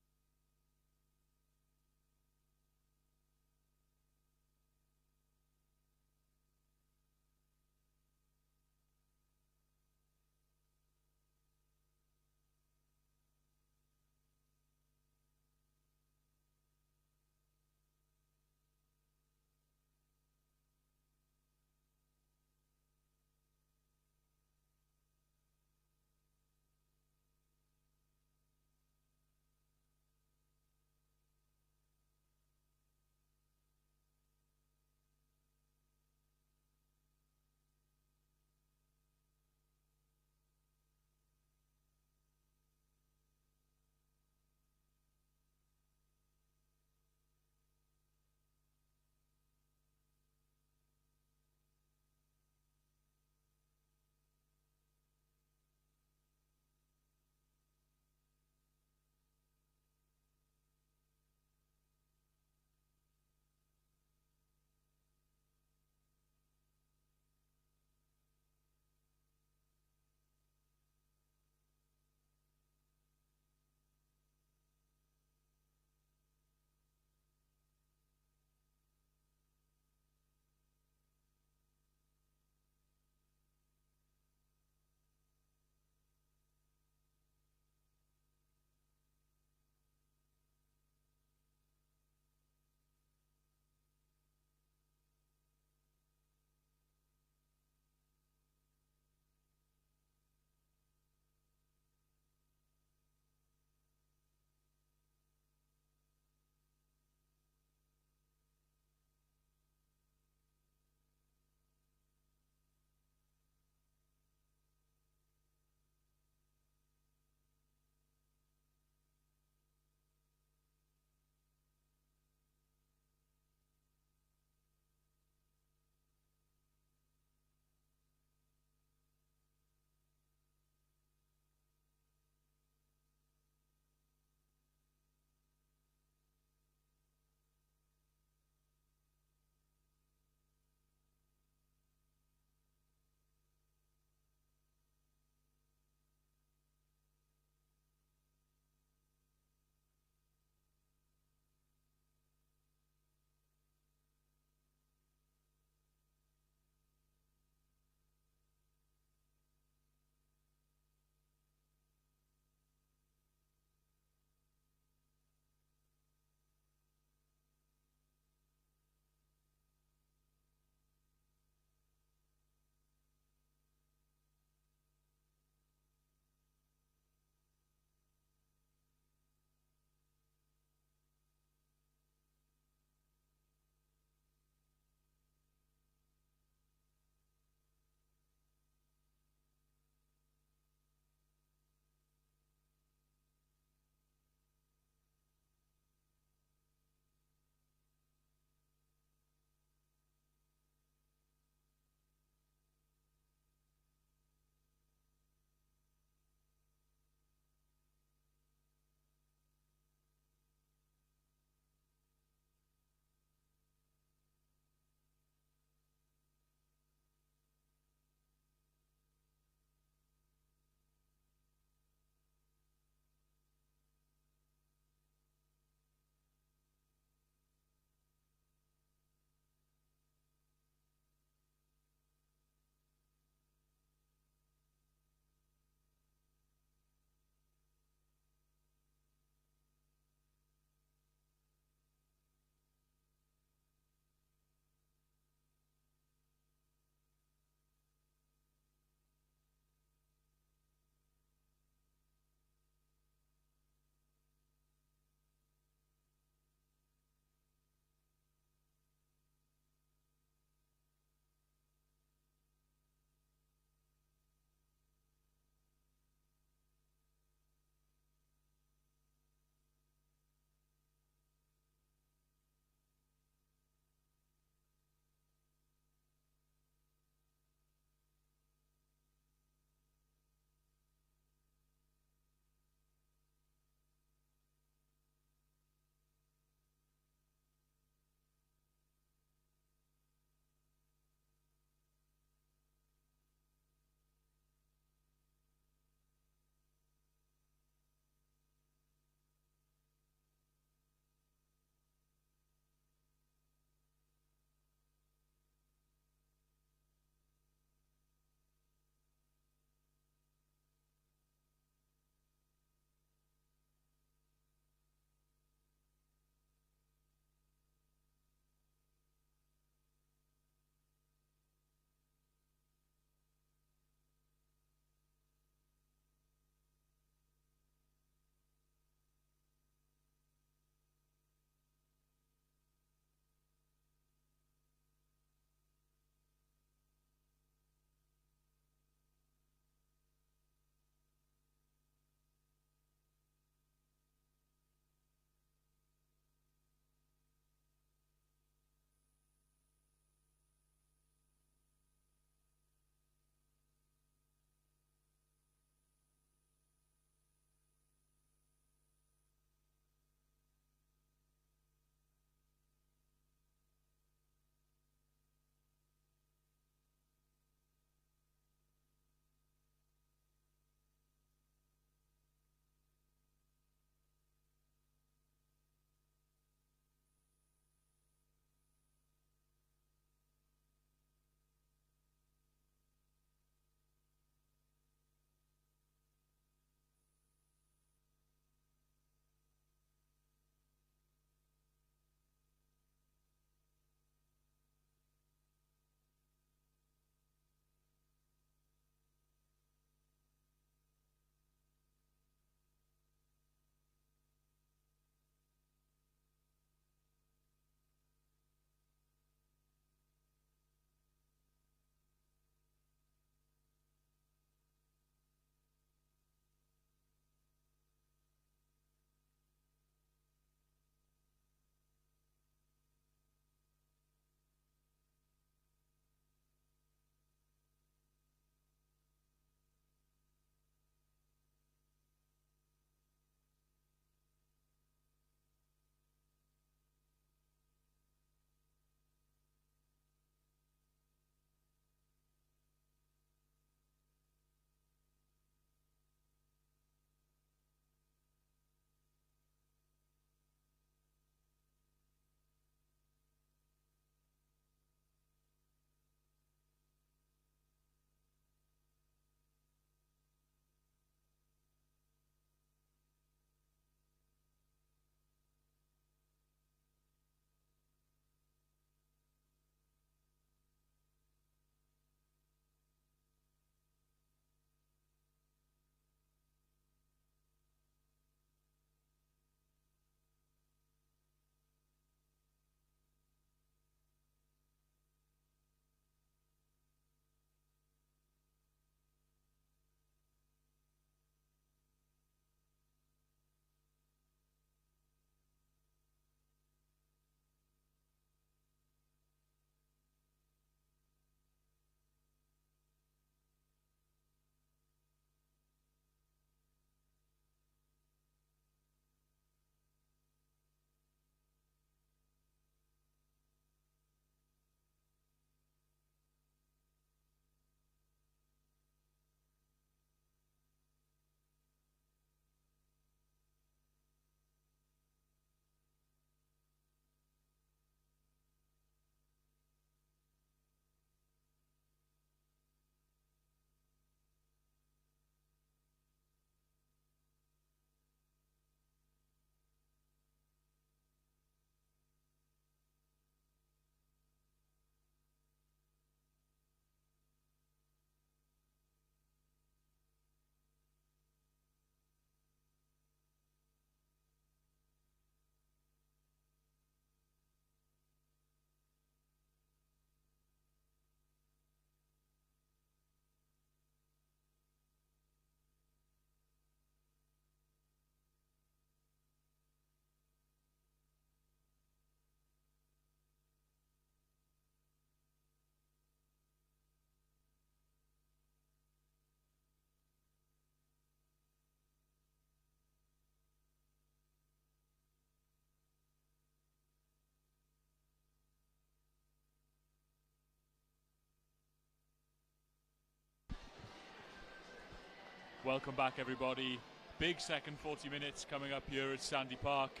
Welcome back, everybody. Big second 40 minutes coming up here at Sandy Park.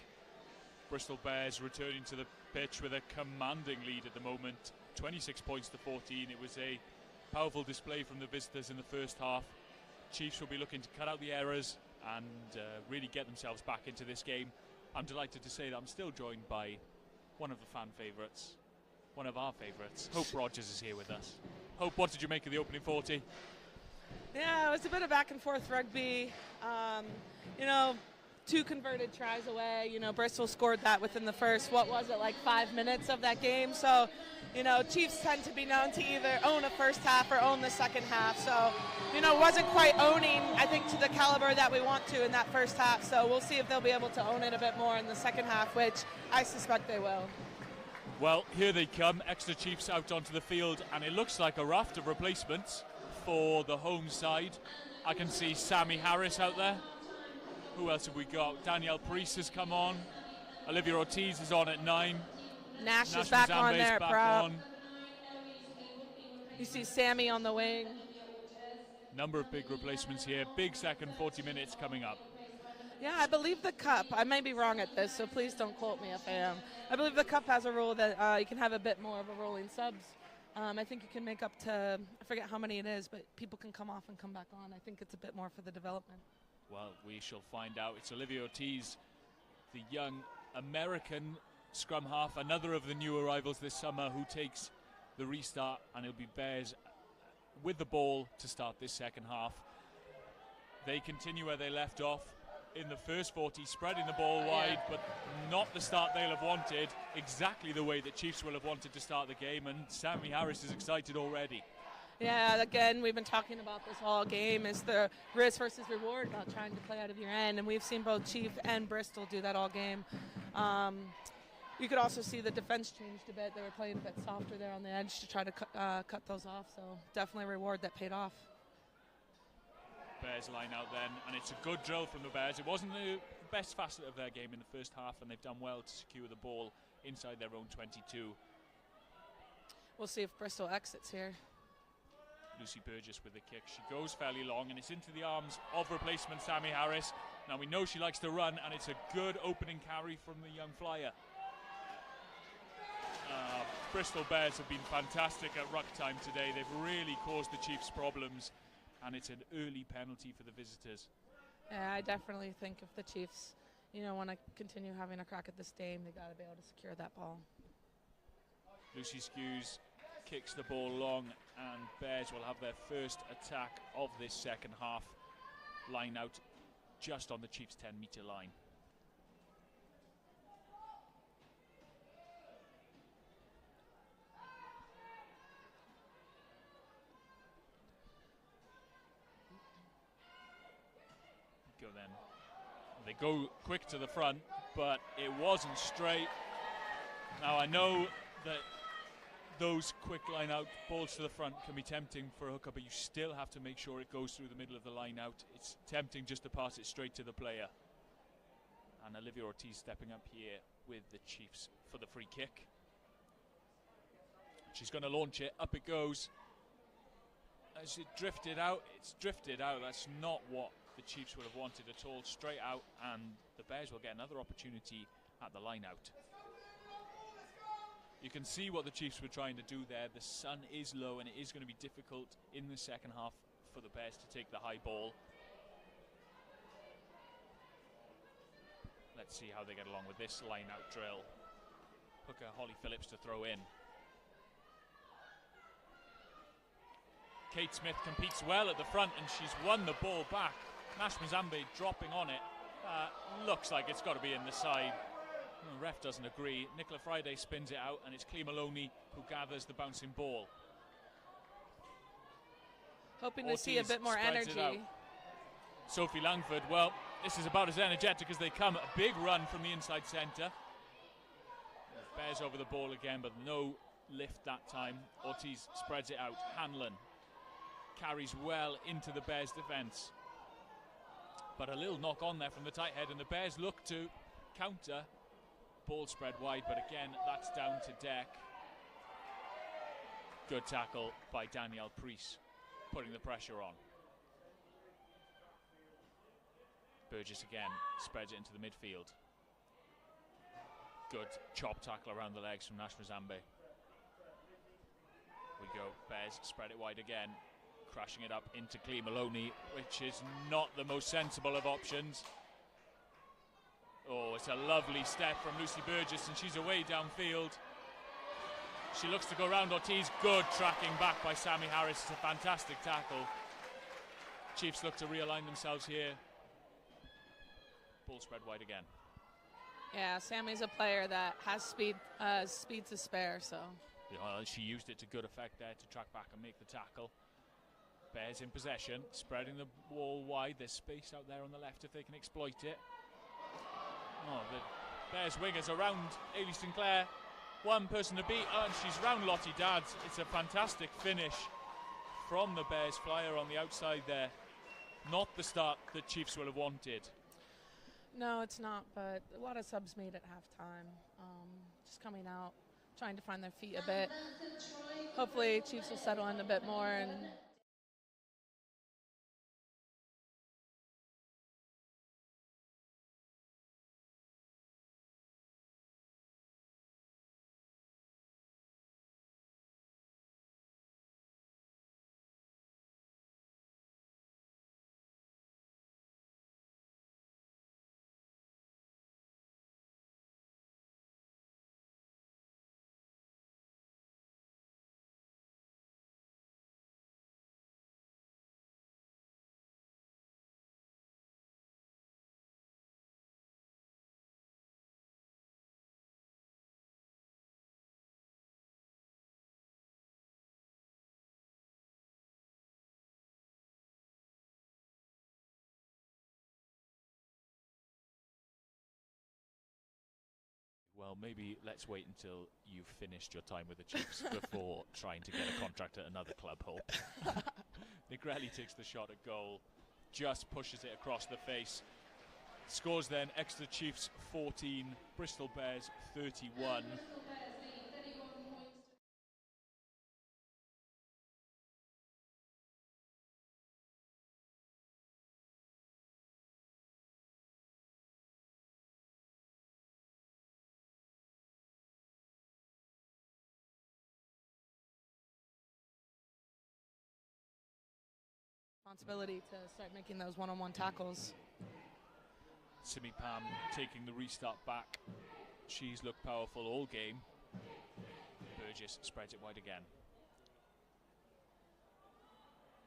Bristol Bears returning to the pitch with a commanding lead at the moment, 26 points to 14. It was a powerful display from the visitors in the first half. Chiefs will be looking to cut out the errors and really get themselves back into this game. I'm delighted to say that I'm still joined by one of the fan favourites, one of our favourites. Hope Rogers is here with us. Hope, what did you make of the opening 40? Yeah, it was a bit of back and forth rugby. You know, 2 converted tries away. You know, Bristol scored that within the first, 5 minutes of that game. So, you know, Chiefs tend to be known to either own a first half or own the second half. So, you know, wasn't quite owning, I think, to the caliber that we want to in that first half. So we'll see if they'll be able to own it a bit more in the second half, which I suspect they will. Well, here they come, Exeter Chiefs out onto the field, and it looks like a raft of replacements for the home side. I can see Sammy Harris out there. Who else have we got? Danielle Priest has come on. Olivia Ortiz is on at 9. Nash is back on there at prop. On. You see Sammy on the wing. Number of big replacements here. Big second 40 minutes coming up. Yeah, I believe the Cup, I may be wrong at this, so please don't quote me if I am. I believe the Cup has a rule that you can have a bit more of a rolling subs. I think you can make up to, I forget how many it is, but people can come off and come back on. I think it's a bit more for the development. Well, we shall find out. It's Olivia Ortiz, the young American scrum half, another of the new arrivals this summer, who takes the restart, and it'll be Bears with the ball to start this second half. They continue where they left off in the first 40, spreading the ball wide, but not the start they'll have wanted, exactly the way that Chiefs will have wanted to start the game, and Sammy Harris is excited already. Yeah, again, we've been talking about this all game, is the risk versus reward about trying to play out of your end, and we've seen both Chief and Bristol do that all game. You could also see the defense changed a bit. They were playing a bit softer there on the edge to try to cut those off, so definitely a reward that paid off. Bears line out then, and it's a good drill from the Bears. It wasn't the best facet of their game in the first half, and they've done well to secure the ball inside their own 22. We'll see if Bristol exits here. Lucy Burgess with the kick. She goes fairly long, and it's into the arms of replacement Sammy Harris. Now we know she likes to run, and it's a good opening carry from the young flyer. Bristol Bears have been fantastic at ruck time today. They've really caused the Chiefs problems, and it's an early penalty for the visitors. Yeah, I definitely think if the Chiefs, you know, want to continue having a crack at this game, they got to be able to secure that ball. Lucy Skews kicks the ball long, and Bears will have their first attack of this second half. Line out just on the Chiefs' 10-metre line. Go then. They go quick to the front, but it wasn't straight. Now I know that those quick line out balls to the front can be tempting for a hooker, but you still have to make sure it goes through the middle of the line out. It's tempting just to pass it straight to the player. And Olivia Ortiz stepping up here with the Chiefs for the free kick. She's going to launch it. Up it goes. As it drifted out, it's drifted out. That's not what the Chiefs would have wanted at all. Straight out, and the Bears will get another opportunity at the line out. You can see what the Chiefs were trying to do there. The sun is low, and it is going to be difficult in the second half for the Bears to take the high ball. Let's see how they get along with this line out drill. Hooker Holly Phillips to throw in. Kate Smith competes well at the front, and she's won the ball back. Nash Mzambe dropping on it. Looks like it's got to be in the side. The ref doesn't agree. Nicola Friday spins it out, and it's Clea Maloney who gathers the bouncing ball. Hoping to see a bit more energy. Sophie Langford, well, this is about as energetic as they come. A big run from the inside centre. Bears over the ball again, but no lift that time. Ortiz spreads it out. Hanlon carries well into the Bears' defence. But a little knock on there from the tight head, and the Bears look to counter. Ball spread wide, but again, that's down to deck. Good tackle by Danielle Priest, putting the pressure on. Burgess again spreads it into the midfield. Good chop tackle around the legs from Nash Mazambe. We go, Bears spread it wide again, crashing it up into Clee Maloney, which is not the most sensible of options. Oh, it's a lovely step from Lucy Burgess, and she's away downfield. She looks to go round Ortiz. Good tracking back by Sammy Harris. It's a fantastic tackle. Chiefs look to realign themselves here. Ball spread wide again. Yeah, Sammy's a player that has speed to spare, so. Yeah, she used it to good effect there to track back and make the tackle. Bears in possession, spreading the ball wide. There's space out there on the left if they can exploit it. Oh, the Bears wingers around Ailey Sinclair. One person to beat, and she's round Lottie Dadds. It's a fantastic finish from the Bears flyer on the outside there. Not the start that Chiefs will have wanted. No, it's not, but a lot of subs made at halftime. Just coming out, trying to find their feet a bit. Hopefully Chiefs will settle in a bit more and Well, maybe let's wait until you've finished your time with the Chiefs before trying to get a contract at another club, Hope. Negrelli takes the shot at goal, just pushes it across the face. Scores then Exeter Chiefs 14, Bristol Bears 31. responsibility to start making those one-on-one tackles. Simi Pam taking the restart back. She's looked powerful all game. Burgess spreads it wide again.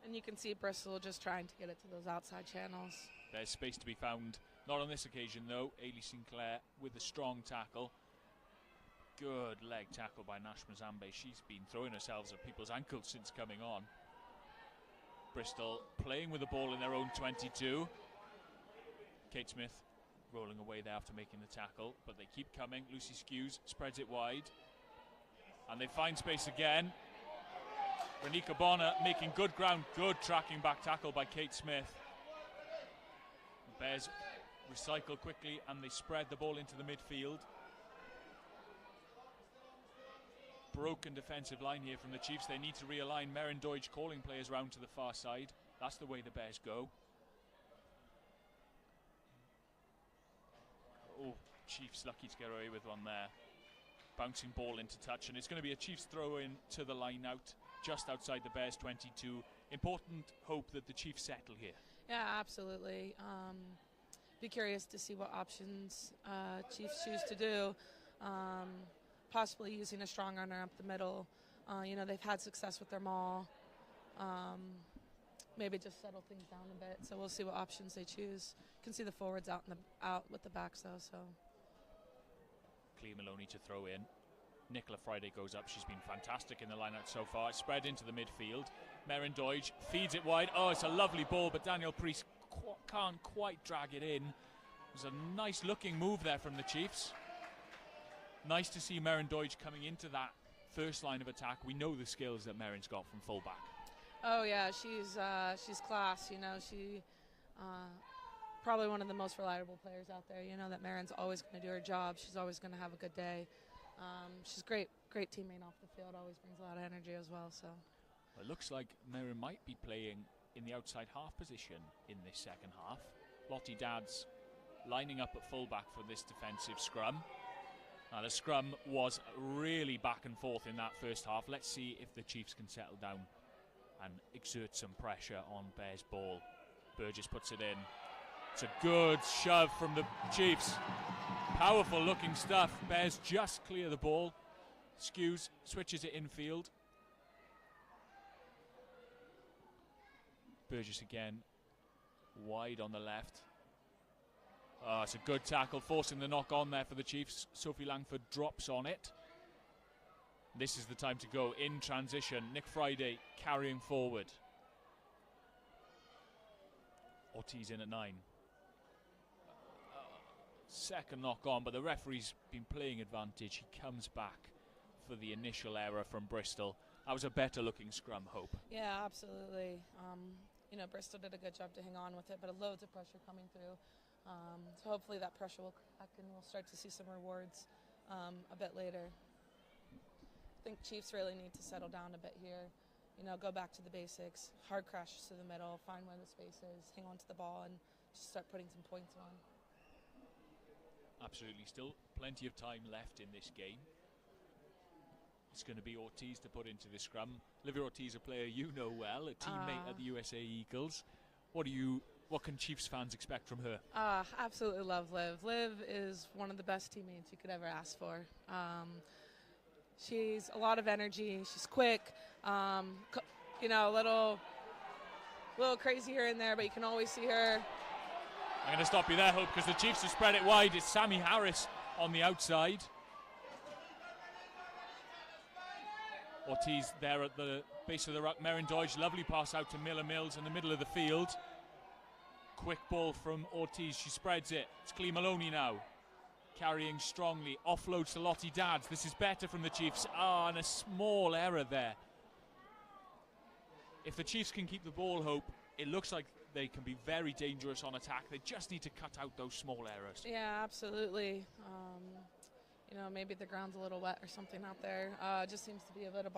And you can see Bristol just trying to get it to those outside channels. There's space to be found. Not on this occasion, though. Ailey Sinclair with a strong tackle. Good leg tackle by Nash Mazambe. She's been throwing herself at people's ankles since coming on. Bristol playing with the ball in their own 22. Kate Smith rolling away there after making the tackle, but they keep coming. Lucy Skews spreads it wide, and they find space again. Renika Bonner making good ground. Good tracking back tackle by Kate Smith. The Bears recycle quickly and they spread the ball into the midfield. Broken defensive line here from the Chiefs. They need to realign. Merrin Deutsch calling players round to the far side. That's the way the Bears go. Oh, Chiefs lucky to get away with one there. Bouncing ball into touch, and it's going to be a Chiefs throw in to the line out just outside the Bears 22. Important hope that the Chiefs settle here. Yeah, absolutely. Be curious to see what options Chiefs choose to do. Possibly using a strong runner up the middle. You know, they've had success with their maul. Maybe just settle things down a bit. So we'll see what options they choose. You can see the forwards out with the backs though. So Clea Maloney to throw in. Nicola Friday goes up. She's been fantastic in the line-out so far. It's spread into the midfield. Merrin Deutsch feeds it wide. Oh, it's a lovely ball, but Danielle Priest can't quite drag it in. It was a nice looking move there from the Chiefs. Nice to see Merrin Deutsch coming into that first line of attack. We know the skills that Merrin's got from fullback. Oh yeah, she's class. You know, she probably one of the most reliable players out there. You know that Merrin's always going to do her job. She's always going to have a good day. She's great teammate off the field. Always brings a lot of energy as well. So it looks like Merrin might be playing in the outside half position in this second half. Lottie Dadds lining up at fullback for this defensive scrum. Now the scrum was really back and forth in that first half. Let's see if the Chiefs can settle down and exert some pressure on Bears' ball. Burgess puts it in. It's a good shove from the Chiefs. Powerful looking stuff. Bears just clear the ball. Skews, switches it infield. Burgess again, wide on the left. It's a good tackle, forcing the knock on there for the Chiefs. Sophie Langford drops on it. This is the time to go in transition. Nick Friday carrying forward. Ortiz in at 9. Second knock on, but the referee's been playing advantage. He comes back for the initial error from Bristol. That was a better looking scrum, Hope. Yeah, absolutely. You know, Bristol did a good job to hang on with it, but loads of pressure coming through. So hopefully that pressure will crack and we'll start to see some rewards a bit later. I think Chiefs really need to settle down a bit here. You know, go back to the basics, hard crashes to the middle, find where the space is, hang on to the ball, and just start putting some points on. Absolutely, still plenty of time left in this game. It's going to be Ortiz to put into the scrum. Livia Ortiz, a player you know well, a teammate at the USA Eagles. What can Chiefs fans expect from her? Absolutely love Liv. Liv is one of the best teammates you could ever ask for. She's a lot of energy. She's quick. You know, a little crazy here and there, but you can always see her. I'm going to stop you there, Hope, because the Chiefs have spread it wide. It's Sammy Harris on the outside. Ortiz there at the base of the ruck. Meryn Deutsch, lovely pass out to Miller Mills in the middle of the field. Quick ball from Ortiz, she spreads it. It's Clee Maloney now, carrying strongly, offloads to Lottie Dadds. This is better from the Chiefs. And a small error there. If the Chiefs can keep the ball, Hope, it looks like they can be very dangerous on attack. They just need to cut out those small errors. Yeah, absolutely. You know, maybe the ground's a little wet or something out there. Just seems to be a bit of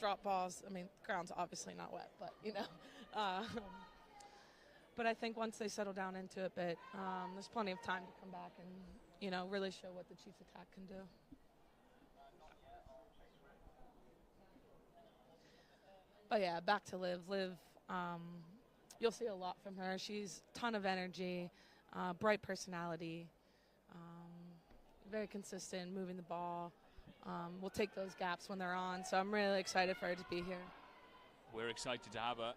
drop balls. I mean, the ground's obviously not wet, but, you know. But I think once they settle down into it a bit, there's plenty of time to come back and, you know, really show what the Chiefs attack can do. But, yeah, back to Liv. Liv, you'll see a lot from her. She's a ton of energy, bright personality. Very consistent, moving the ball. We'll take those gaps when they're on, so I'm really excited for her to be here. We're excited to have her.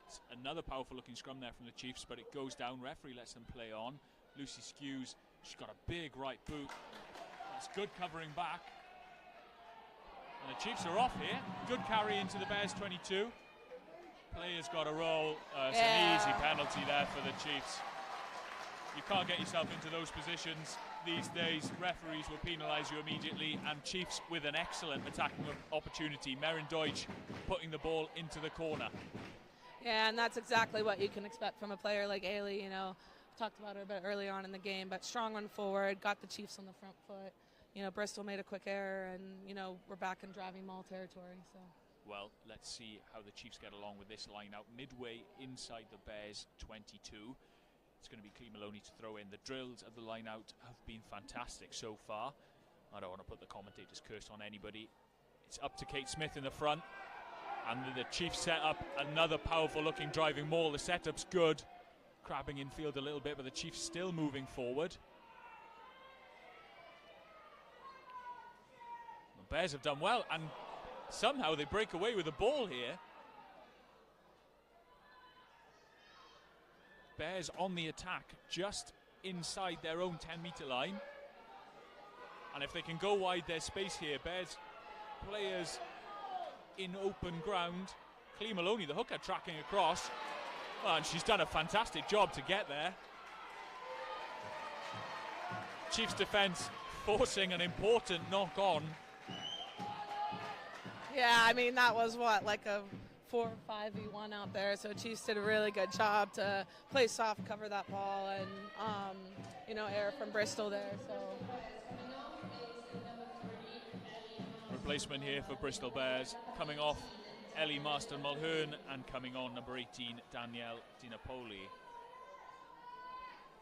It's another powerful looking scrum there from the Chiefs, but it goes down. Referee lets them play on. Lucy Skews, she's got a big right boot. That's good covering back. And the Chiefs are off here. Good carry into the Bears 22. Players got a roll. It's an easy penalty there for the Chiefs. You can't get yourself into those positions these days. Referees will penalise you immediately, and Chiefs with an excellent attacking opportunity. Meryn Deutsch putting the ball into the corner. Yeah, and that's exactly what you can expect from a player like Ailey. You know, talked about her a bit earlier on in the game, but strong run forward, got the Chiefs on the front foot. You know, Bristol made a quick error, and, you know, we're back in driving maul territory. So. Well, let's see how the Chiefs get along with this line out. Midway inside the Bears 22. It's going to be Clee Maloney to throw in. The drills of the line out have been fantastic so far. I don't want to put the commentator's curse on anybody. It's up to Kate Smith in the front. And the Chiefs set up another powerful looking driving maul. The setup's good. Crabbing infield a little bit, but the Chiefs still moving forward. The Bears have done well, and somehow they break away with the ball here. Bears on the attack, just inside their own 10-metre line. And if they can go wide, there's space here. Bears players in open ground. Clee Maloney, the hooker, tracking across. Oh, and she's done a fantastic job to get there. Chiefs defence forcing an important knock on. Yeah, I mean, that was what, like a 4-5v1 out there, so Chiefs did a really good job to play soft, cover that ball, and you know, error from Bristol there. So replacement here for Bristol Bears, coming off Ellie Marston-Mulhern, and coming on number 18 Danielle Di Napoli.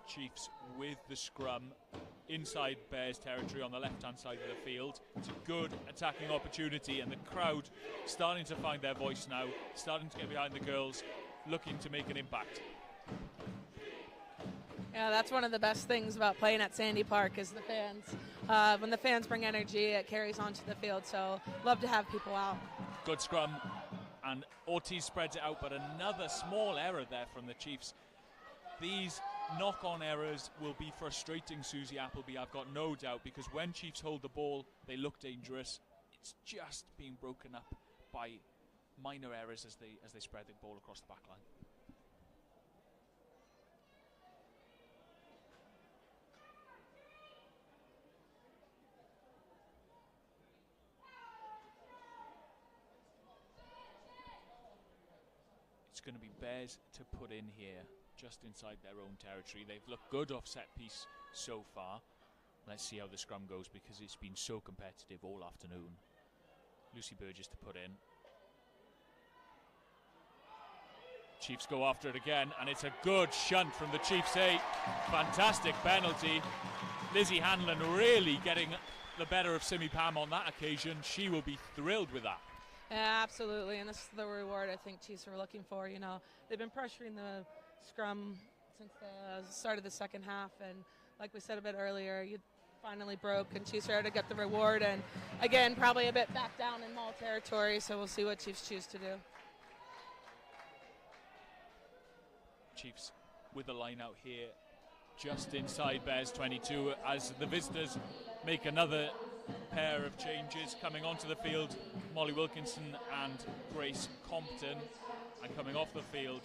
Chiefs with the scrum inside Bears territory on the left-hand side of the field. It's a good attacking opportunity, and the crowd starting to find their voice now, starting to get behind the girls, looking to make an impact. Yeah, that's one of the best things about playing at Sandy Park is the fans. When the fans bring energy, it carries onto the field, so love to have people out. Good scrum, and Ortiz spreads it out, but another small error there from the Chiefs. These knock-on errors will be frustrating Susie Appleby, I've got no doubt, because when Chiefs hold the ball, they look dangerous. It's just being broken up by minor errors as they spread the ball across the back line. It's going to be Bears to put in here, just inside their own territory. They've looked good off set piece so far. Let's see how the scrum goes, because it's been so competitive all afternoon. Lucy Burgess to put in. Chiefs go after it again, and it's a good shunt from the Chiefs 8. Fantastic penalty. Lizzie Hanlon really getting the better of Simi Pam on that occasion. She will be thrilled with that. Yeah, absolutely, and this is the reward I think Chiefs are looking for. You know, they've been pressuring the scrum since the start of the second half, and like we said a bit earlier, you finally broke, and Chiefs are able to get the reward, and again, probably a bit back down in Mall territory, so we'll see what Chiefs choose to do. Chiefs with a line out here, just inside Bears 22, as the visitors make another pair of changes coming onto the field. Molly Wilkinson and Grace Compton, and coming off the field,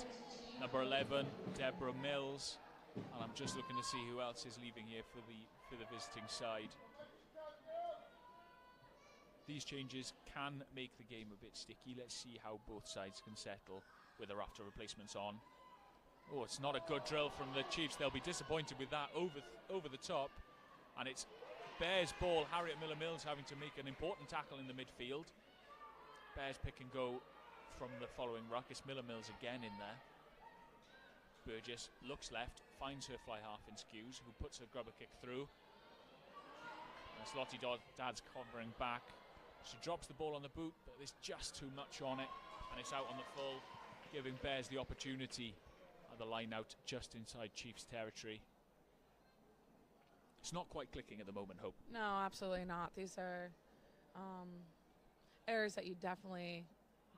number 11, Deborah Mills. And I'm just looking to see who else is leaving here for the visiting side. These changes can make the game a bit sticky. Let's see how both sides can settle with or after replacements on. Oh, it's not a good drill from the Chiefs. They'll be disappointed with that over the top. And it's Bears ball. Harriet Miller-Mills having to make an important tackle in the midfield. Bears pick and go from the following ruck. It's Miller-Mills again in there. Burgess looks left, finds her fly half in skews, who puts her grubber kick through. As Lottie Dad's covering back. She drops the ball on the boot, but there's just too much on it, and it's out on the full, giving Bears the opportunity at the line out just inside Chiefs territory. It's not quite clicking at the moment, Hope. No, absolutely not. These are errors that you definitely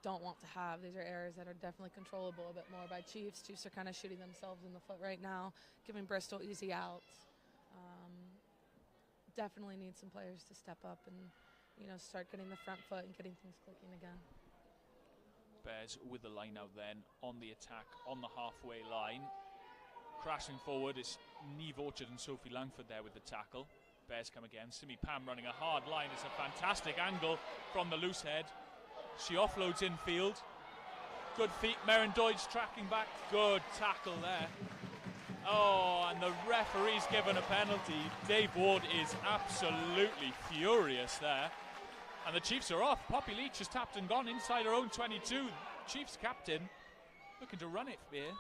don't want to have. These are errors that are definitely controllable a bit more by Chiefs. Chiefs are kind of shooting themselves in the foot right now, giving Bristol easy outs. Definitely need some players to step up and, you know, start getting the front foot and getting things clicking again. Bears with the line out then, on the attack, on the halfway line. Crashing forward is Neve Orchard and Sophie Langford there with the tackle. Bears come again. Simi Pam running a hard line. It's a fantastic angle from the loose head. She offloads infield. Good feet. Merrin Deutsch tracking back. Good tackle there. Oh, and the referee's given a penalty. Dave Ward is absolutely furious there. And the Chiefs are off. Poppy Leach has tapped and gone inside her own 22. Chiefs captain looking to run it here.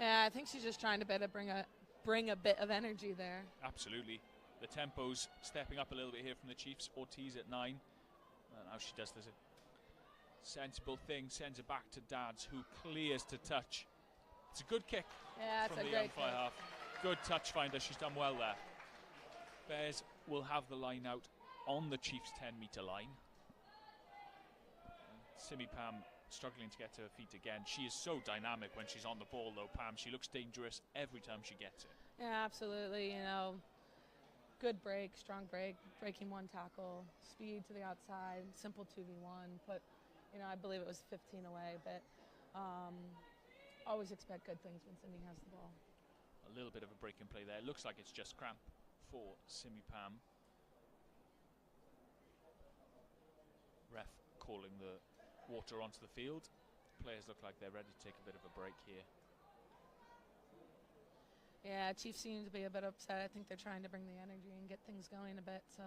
Yeah, I think she's just trying to bring a bit of energy there. Absolutely. The tempo's stepping up a little bit here from the Chiefs. Ortiz at 9. Now she does, there's a sensible thing, sends it back to Dads, who clears to touch. It's a good kick. Yeah, it's from a the great young fly half. Good touch finder, she's done well there. Bears will have the line out on the Chiefs 10-metre line. Simi Pam struggling to get to her feet again. She is so dynamic when she's on the ball though, Pam. She looks dangerous every time she gets it. Yeah, absolutely. You know, good break, strong break, breaking one tackle, speed to the outside, simple 2v1. Put, you know, I believe it was 15 away, but always expect good things when Simi has the ball. A little bit of a break in play there. Looks like it's just cramp for Simi Pam. Ref calling the water onto the field. Players look like they're ready to take a bit of a break here. Yeah, Chiefs seem to be a bit upset. I think they're trying to bring the energy and get things going a bit, so.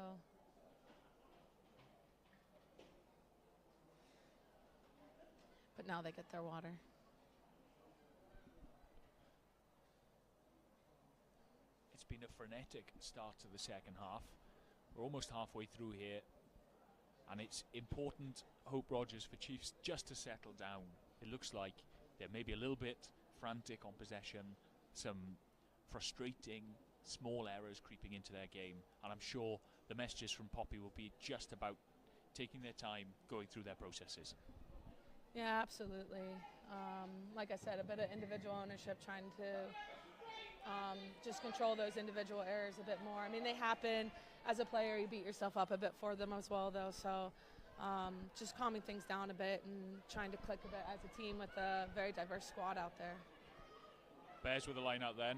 But now they get their water. it's been a frenetic start to the second half. We're almost halfway through here, and it's important, Hope Rogers, for Chiefs just to settle down. It looks like they're maybe a little bit frantic on possession, some frustrating small errors creeping into their game, and I'm sure the messages from Poppy will be just about taking their time going through their processes. Yeah, absolutely. Like I said, a bit of individual ownership, trying to just control those individual errors a bit more. I mean, they happen. As a player, you beat yourself up a bit for them as well, though. So just calming things down a bit and trying to click a bit as a team with a very diverse squad out there. Bears with a line out then.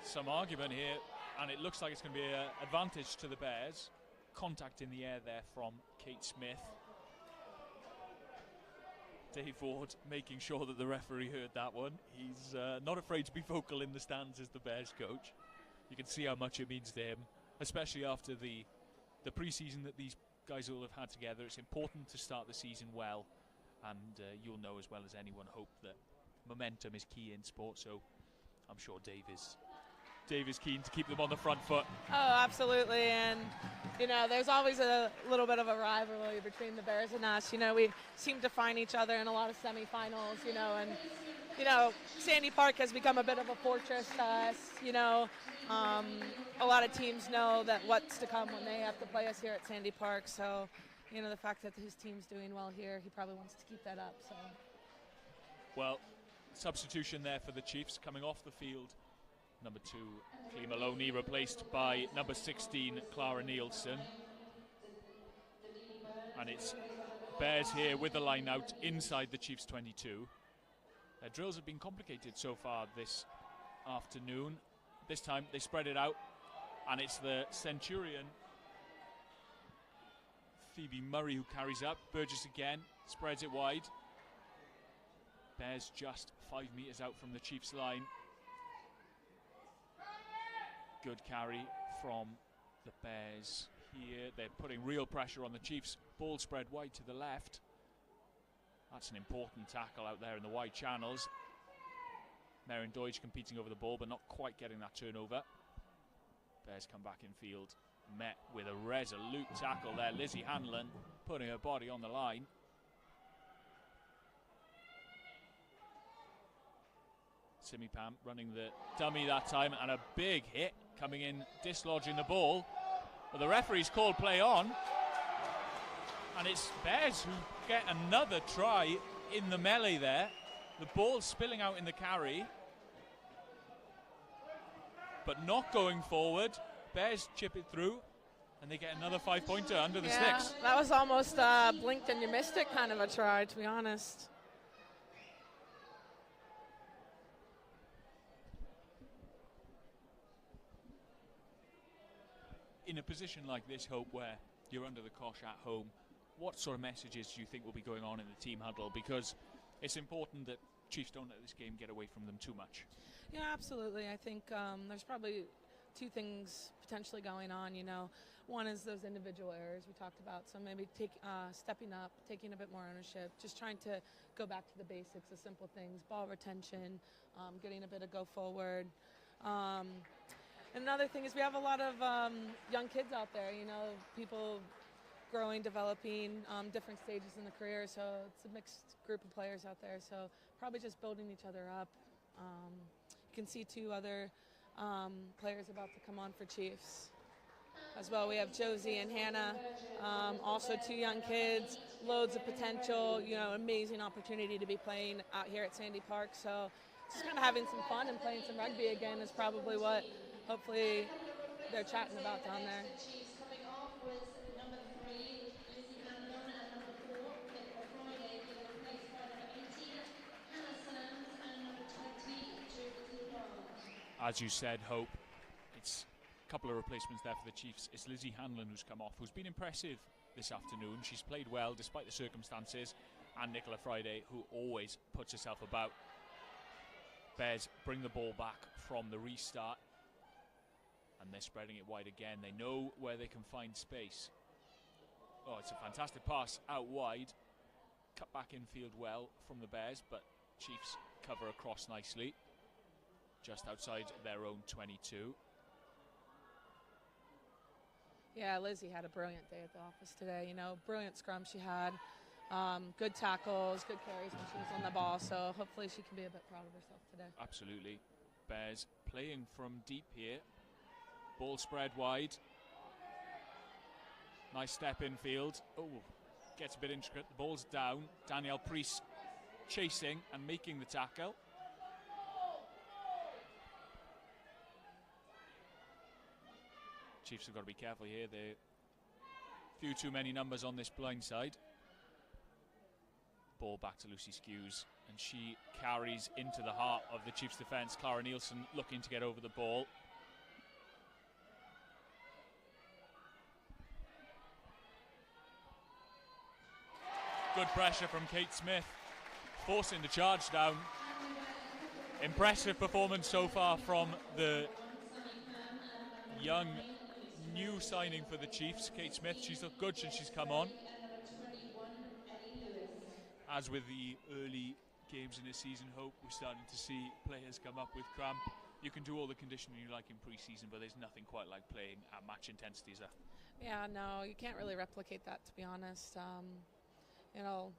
Some argument here, and it looks like it's going to be an advantage to the Bears. Contact in the air there from Kate Smith. Dave Ward making sure that the referee heard that one. He's not afraid to be vocal in the stands as the Bears coach. You can see how much it means to him, especially after the pre-season that these guys will have had together. It's important to start the season well, and you'll know as well as anyone, Hope, that momentum is key in sport, so I'm sure Dave is keen to keep them on the front foot. Oh, absolutely. And, you know, there's always a little bit of a rivalry between the Bears and us. You know, we seem to find each other in a lot of semifinals, you know, and, you know, Sandy Park has become a bit of a fortress to us. You know, a lot of teams know that what's to come when they have to play us here at Sandy Park. So, you know, the fact that his team's doing well here, he probably wants to keep that up. So, well, substitution there for the Chiefs coming off the field. Number 2, Clea Maloney, replaced by number 16, Clara Nielsen. And it's Bears here with the line out inside the Chiefs 22. Their drills have been complicated so far this afternoon. This time they spread it out, and it's the Centurion, Phoebe Murray, who carries up. Burgess again, spreads it wide. Bears just 5 metres out from the Chiefs line. Good carry from the Bears here. They're putting real pressure on the Chiefs. Ball spread wide to the left. That's an important tackle out there in the wide channels. Merrin Deutsch competing over the ball, but not quite getting that turnover. Bears come back in field, met with a resolute tackle there. Lizzie Hanlon putting her body on the line. Simi Pam running the dummy that time, and a big hit coming in, dislodging the ball. But the referee's called play on, and it's Bears who get another try in the melee there. The ball spilling out in the carry, but not going forward. Bears chip it through, and they get another 5-pointer under the sticks. That was almost blinked and you missed it kind of a try, to be honest. In a position like this, Hope, where you're under the cosh at home, what sort of messages do you think will be going on in the team huddle? Because it's important that Chiefs don't let this game get away from them too much. Yeah, absolutely. I think there's probably 2 things potentially going on, you know. One is those individual errors we talked about, so maybe stepping up, taking a bit more ownership, just trying to go back to the basics, the simple things, ball retention, getting a bit of go forward. Another thing is we have a lot of young kids out there, you know, people growing, developing, different stages in the career, so it's a mixed group of players out there, so probably just building each other up. You can see 2 other players about to come on for Chiefs as well. We have Josie and Hannah, also 2 young kids, loads of potential, you know, amazing opportunity to be playing out here at Sandy Park, so just kind of having some fun and playing some rugby again is probably what hopefully they're chatting about down there. Coming off was number 3, Lizzie Hanlon, and number 4, Nicola Friday, being replaced by number 18, Hannah Sands, and number 20, Julie Brown. As you said, Hope, it's a couple of replacements there for the Chiefs. It's Lizzie Hanlon who's come off, who's been impressive this afternoon. She's played well despite the circumstances, and Nicola Friday, who always puts herself about. Bears bring the ball back from the restart, and they're spreading it wide again. They know where they can find space. Oh, it's a fantastic pass out wide. Cut back infield well from the Bears, but Chiefs cover across nicely. just outside their own 22. Yeah, Lizzie had a brilliant day at the office today. You know, brilliant scrum she had. Good tackles, good carries when she was on the ball. So hopefully she can be a bit proud of herself today. Absolutely. Bears playing from deep here. Ball spread wide. Nice step infield. Oh, gets a bit intricate. The ball's down. Danielle Priest chasing and making the tackle. Chiefs have got to be careful here. There are few too many numbers on this blind side. Ball back to Lucy Skews, and she carries into the heart of the Chiefs defence. Clara Nielsen looking to get over the ball. Good pressure from Kate Smith, forcing the charge down. Impressive performance so far from the young new signing for the Chiefs, Kate Smith. She's looked good since she's come on. As with the early games in the season, Hope, we're starting to see players come up with cramp. You can do all the conditioning you like in pre-season, but there's nothing quite like playing at match intensity, is there? Yeah, no, you can't really replicate that, to be honest. You know,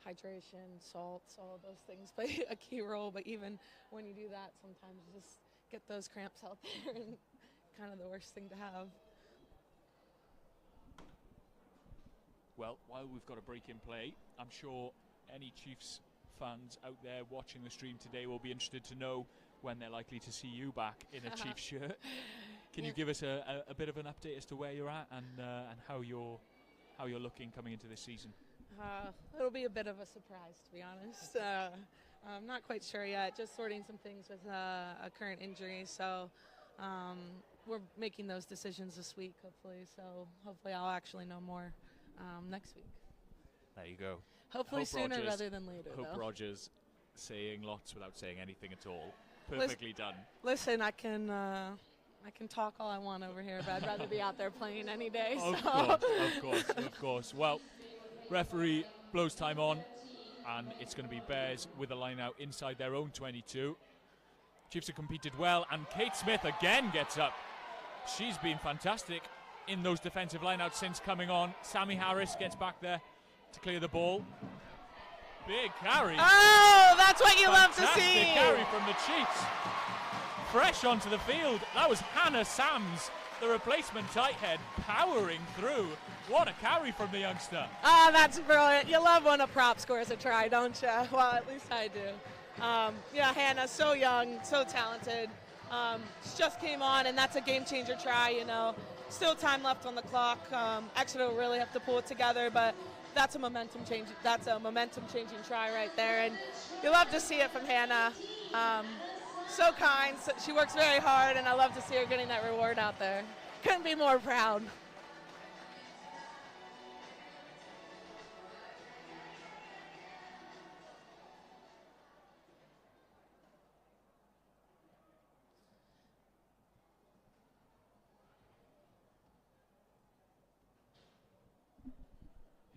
hydration, salts, all of those things play a key role, but even when you do that, sometimes you just get those cramps out there, and kind of the worst thing to have. Well, while we've got a break in play, I'm sure any Chiefs fans out there watching the stream today will be interested to know when they're likely to see you back in a Chiefs shirt. Can you give us a bit of an update as to where you're at and how you're looking coming into this season? It'll be a bit of a surprise, to be honest. I'm not quite sure yet. Just sorting some things with a current injury, so we're making those decisions this week, hopefully. So hopefully I'll actually know more next week. There you go. Hopefully Hope sooner Rogers, rather than later. Hope though. Rogers saying lots without saying anything at all. Perfectly done. Listen, I can talk all I want over here, but I'd rather be out there playing any day. Of course. Well, referee blows time on, and it's going to be Bears with a line out inside their own 22. Chiefs have competed well, and Kate Smith again gets up. She's been fantastic in those defensive lineouts since coming on. Sammy Harris gets back there to clear the ball. Big carry. Oh, that's what you love to see. Fantastic carry from the Chiefs. Fresh onto the field. That was Hannah Sams, the replacement tight head, powering through. What a carry from the youngster. Oh, that's brilliant. You love when a prop scores a try, don't you? Well, at least I do. Yeah, Hannah, so young, so talented. She just came on, and that's a game-changer try, you know. Still time left on the clock. Exeter will really have to pull it together, but that's a momentum changing try right there, and you love to see it from Hannah. So kind. She works very hard, and I love to see her getting that reward out there. Couldn't be more proud.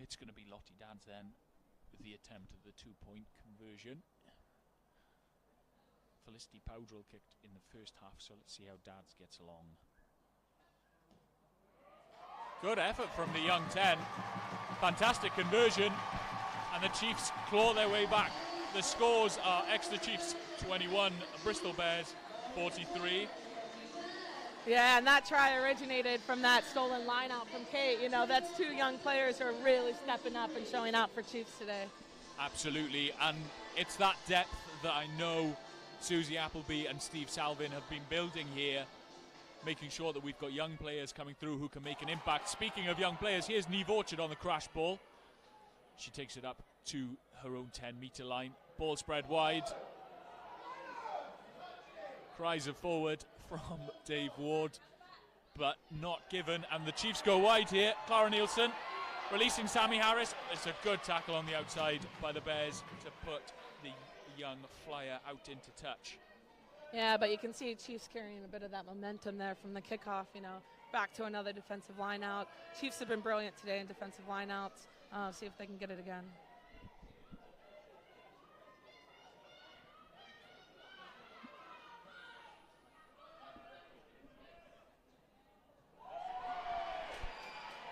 It's going to be Lottie Dad's then with the attempt at the 2-point conversion. Felicity Powdrell kicked in the first half, so let's see how Dads gets along. Good effort from the young 10. Fantastic conversion, and the Chiefs claw their way back. The scores are Exeter Chiefs 21, Bristol Bears 43. Yeah, and that try originated from that stolen line out from Kate. You know, that's two young players who are really stepping up and showing out for Chiefs today. Absolutely, and it's that depth that I know Susie Appleby and Steve Salvin have been building here, making sure that we've got young players coming through who can make an impact. Speaking of young players, here's Niamh Orchard on the crash ball. She takes it up to her own 10-metre line. Ball spread wide. Cries of forward from Dave Ward, but not given, and the Chiefs go wide here. Clara Nielsen releasing Sammy Harris. It's a good tackle on the outside by the Bears to put the young flyer out into touch. Yeah, but you can see Chiefs carrying a bit of that momentum there from the kickoff, you know, back to another defensive line out. Chiefs have been brilliant today in defensive line outs. See if they can get it again.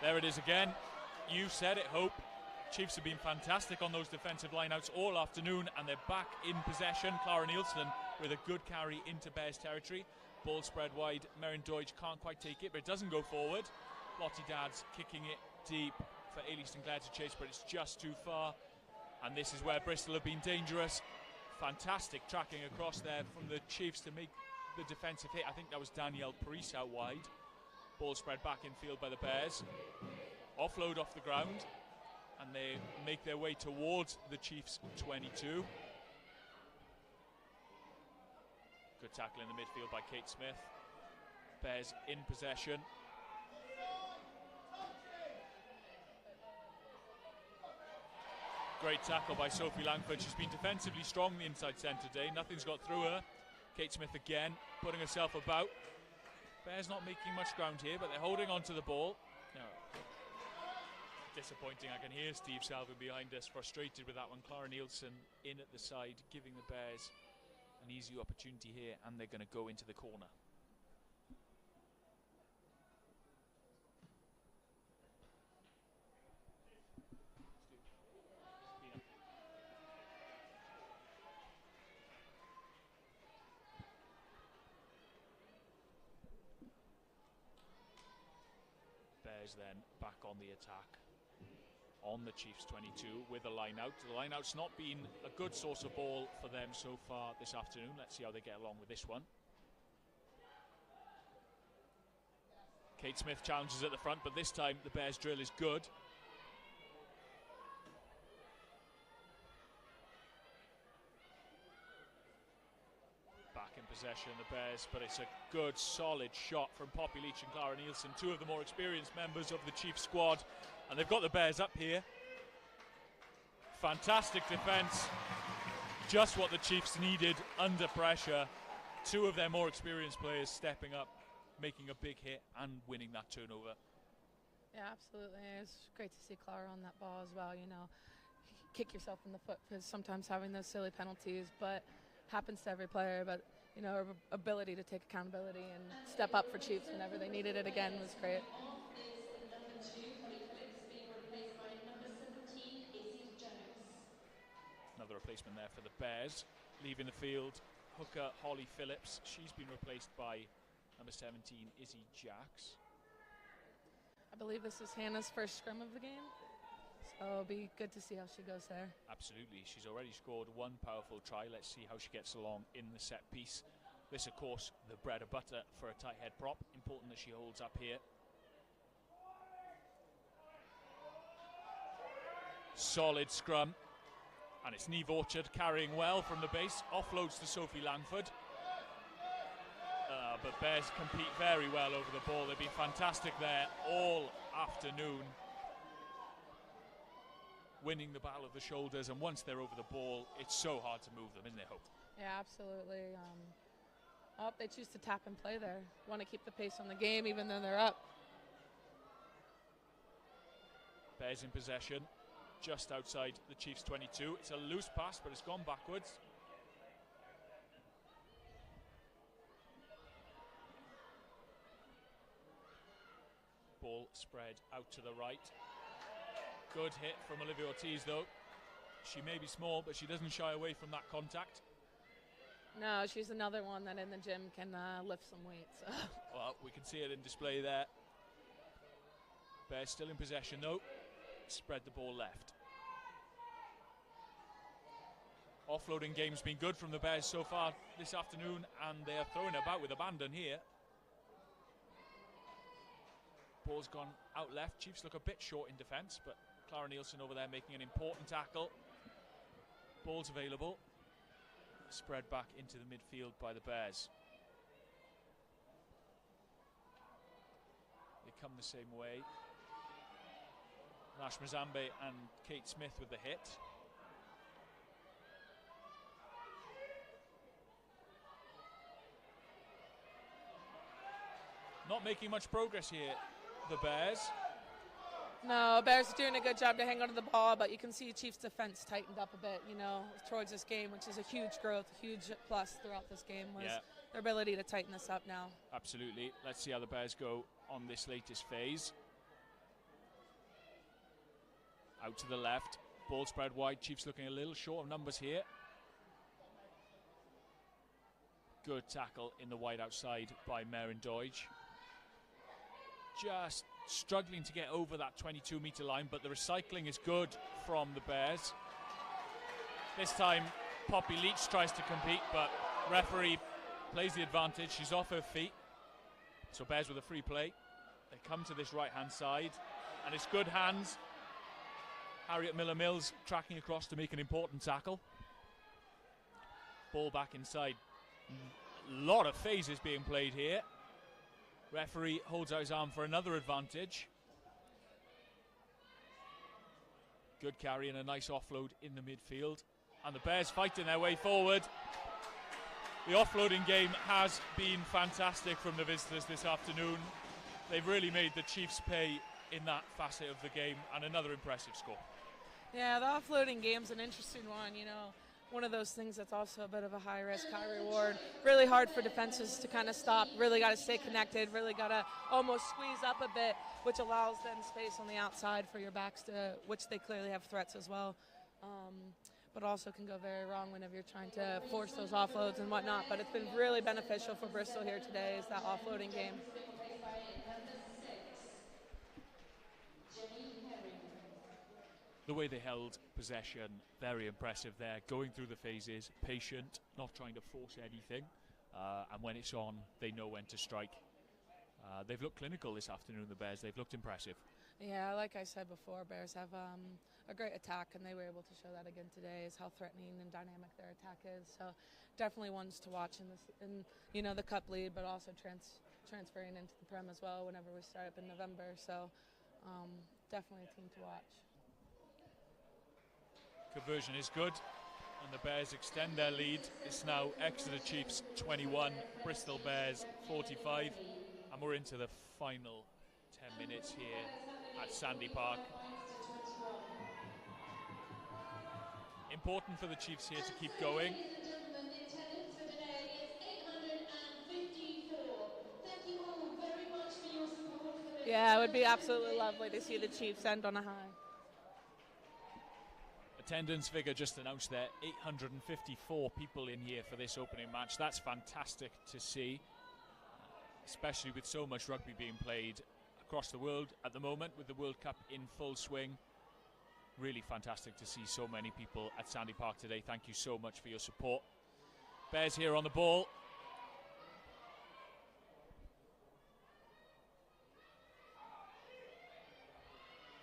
There it is again. You said it, Hope. Chiefs have been fantastic on those defensive lineouts all afternoon, and they're back in possession. Clara Nielsen with a good carry into Bears territory. Ball spread wide. Merrin Deutsch can't quite take it, but it doesn't go forward. Lottie Dad's kicking it deep for Ailey Sinclair to chase, but it's just too far. And this is where Bristol have been dangerous. Fantastic tracking across there from the Chiefs to make the defensive hit. I think that was Danielle Paris out wide. Ball spread back in field by the Bears. Offload off the ground, and they make their way towards the Chiefs 22. Good tackle in the midfield by Kate Smith. Bears in possession. Great tackle by Sophie Langford. She's been defensively strong the inside centre today. Nothing's got through her. Kate Smith again, putting herself about. Bears not making much ground here, but they're holding on to the ball. No. Disappointing. I can hear Steve Salvin behind us, frustrated with that one. Clara Nielsen in at the side, giving the Bears an easy opportunity here, and they're going to go into the corner. Bears then back on the attack on the Chiefs 22 with a line out. The line out's not been a good source of ball for them so far this afternoon. Let's see how they get along with this one. Kate Smith challenges at the front, but this time the Bears drill is good. Back in possession, the Bears, but it's a good, solid shot from Poppy Leach and Clara Nielsen, two of the more experienced members of the Chiefs squad, and they've got the Bears up here. Fantastic defence, just what the Chiefs needed under pressure. Two of their more experienced players stepping up, making a big hit and winning that turnover. Yeah, absolutely. It's great to see Clara on that ball as well. You know, kick yourself in the foot because sometimes having those silly penalties, but happens to every player. But you know, her ability to take accountability and step up for Chiefs whenever they needed it again was great. Another replacement there for the Bears. Leaving the field, hooker Holly Phillips. She's been replaced by number 17, Izzy Jacks. I believe this is Hannah's first scrum of the game, so it'll be good to see how she goes there. Absolutely. She's already scored one powerful try. Let's see how she gets along in the set piece. This, of course, the bread and butter for a tight head prop. Important that she holds up here. Solid scrum. And it's Neve Orchard carrying well from the base. Offloads to Sophie Langford. But Bears compete very well over the ball. They've been fantastic there all afternoon, winning the battle of the shoulders, and once they're over the ball, it's so hard to move them, isn't it, Hope? Yeah, absolutely. They choose to tap and play there. Want to keep the pace on the game even though they're up. Bears in possession, just outside the Chiefs 22. It's a loose pass, but it's gone backwards. Ball spread out to the right. Good hit from Olivia Ortiz, though. She may be small, but she doesn't shy away from that contact. No, she's another one that in the gym can lift some weights. So. Well, we can see it in display there. Bears still in possession, though. Spread the ball left. Offloading game's been good from the Bears so far this afternoon, and they are throwing about with abandon here. Ball's gone out left. Chiefs look a bit short in defence, but Clara Nielsen over there making an important tackle. Ball's available. Spread back into the midfield by the Bears. They come the same way. Nash Mazambe and Kate Smith with the hit. Not making much progress here, the Bears. No, Bears are doing a good job to hang on to the ball, but you can see Chiefs defense tightened up a bit, you know, towards this game, which is a huge growth, a huge plus throughout this game was their ability to tighten this up now. Absolutely. Let's see how the Bears go on this latest phase. Out to the left. Ball spread wide. Chiefs looking a little short of numbers here. Good tackle in the wide outside by Maren Deutsch. Just struggling to get over that 22-metre line, but the recycling is good from the Bears. This time, Poppy Leach tries to compete, but referee plays the advantage. She's off her feet. So Bears with a free play. They come to this right-hand side, and it's good hands. Harriet Miller-Mills tracking across to make an important tackle. Ball back inside. A lot of phases being played here. Referee holds out his arm for another advantage. Good carry and a nice offload in the midfield. And the Bears fighting their way forward. The offloading game has been fantastic from the visitors this afternoon. They've really made the Chiefs pay in that facet of the game, and another impressive score. Yeah, the offloading game's an interesting one, you know. One of those things that's also a bit of a high risk, high reward. Really hard for defenses to kind of stop. Really got to stay connected. Really got to almost squeeze up a bit, which allows then space on the outside for your backs to, which they clearly have threats as well. But also can go very wrong whenever you're trying to force those offloads and whatnot. But it's been really beneficial for Bristol here today is that offloading game. The way they held possession, very impressive there. Going through the phases, patient, not trying to force anything. And when it's on, they know when to strike. They've looked clinical this afternoon, the Bears. They've looked impressive. Yeah, like I said before, Bears have a great attack, and they were able to show that again today, is how threatening and dynamic their attack is. So definitely ones to watch in you know, the Cup lead, but also transferring into the Prem as well whenever we start up in November. So definitely a team to watch. Conversion is good, and the Bears extend their lead. It's now Exeter Chiefs 21, Bristol Bears 45, and we're into the final 10 minutes here at Sandy Park. Important for the Chiefs here to keep going. Yeah, it would be absolutely lovely to see the Chiefs end on a high. Attendance figure just announced there, 854 people in here for this opening match. That's fantastic to see, especially with so much rugby being played across the world at the moment, with the World Cup in full swing. Really fantastic to see so many people at Sandy Park today. Thank you so much for your support. Bears here on the ball.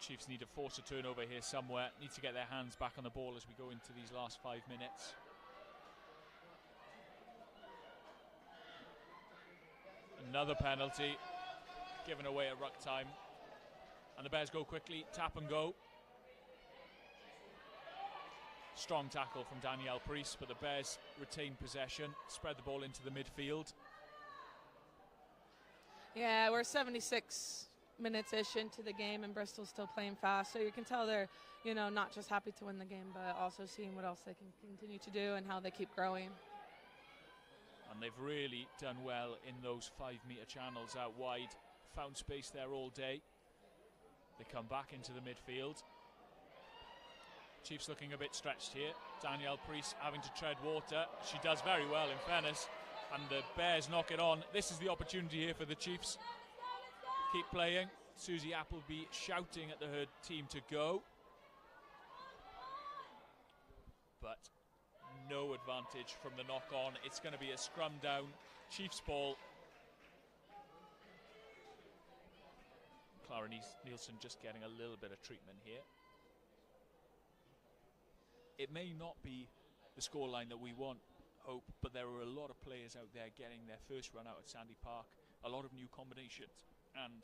Chiefs need to force a turnover here somewhere. Need to get their hands back on the ball as we go into these last 5 minutes. Another penalty given away at ruck time. And the Bears go quickly, tap and go. Strong tackle from Danielle Priest, but the Bears retain possession, spread the ball into the midfield. Yeah, we're 76 minutes-ish into the game, and Bristol's still playing fast. So you can tell they're, you know, not just happy to win the game, but also seeing what else they can continue to do and how they keep growing. And they've really done well in those 5-metre channels out wide. Found space there all day. They come back into the midfield. Chiefs looking a bit stretched here. Danielle Priest having to tread water. She does very well, in fairness. And the Bears knock it on. This is the opportunity here for the Chiefs. Keep playing. Susie Appleby shouting at her team to go. But no advantage from the knock-on. It's going to be a scrum down. Chiefs ball. Clara Nielsen just getting a little bit of treatment here. It may not be the scoreline that we want, Hope, but there are a lot of players out there getting their first run out at Sandy Park. A lot of new combinations. And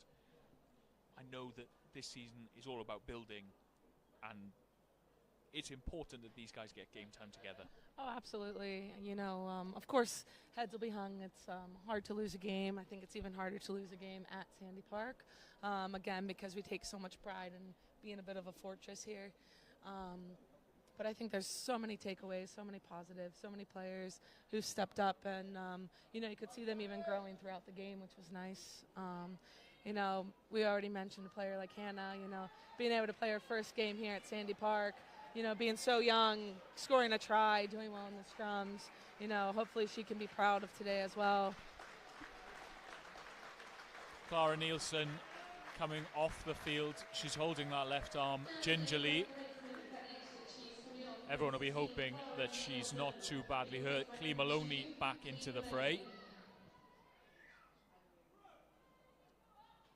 I know that this season is all about building, and it's important that these guys get game time together. Oh, absolutely. You know, of course, heads will be hung. It's hard to lose a game. I think it's even harder to lose a game at Sandy Park, again, because we take so much pride in being a bit of a fortress here. But I think there's so many takeaways, so many positives, so many players who stepped up, and you know, you could see them even growing throughout the game, which was nice. You know, we already mentioned a player like Hannah, you know, being able to play her first game here at Sandy Park, you know, being so young, scoring a try, doing well in the scrums. You know, hopefully she can be proud of today as well. Clara Nielsen coming off the field. She's holding that left arm gingerly. Everyone will be hoping that she's not too badly hurt. Clee Maloney back into the fray.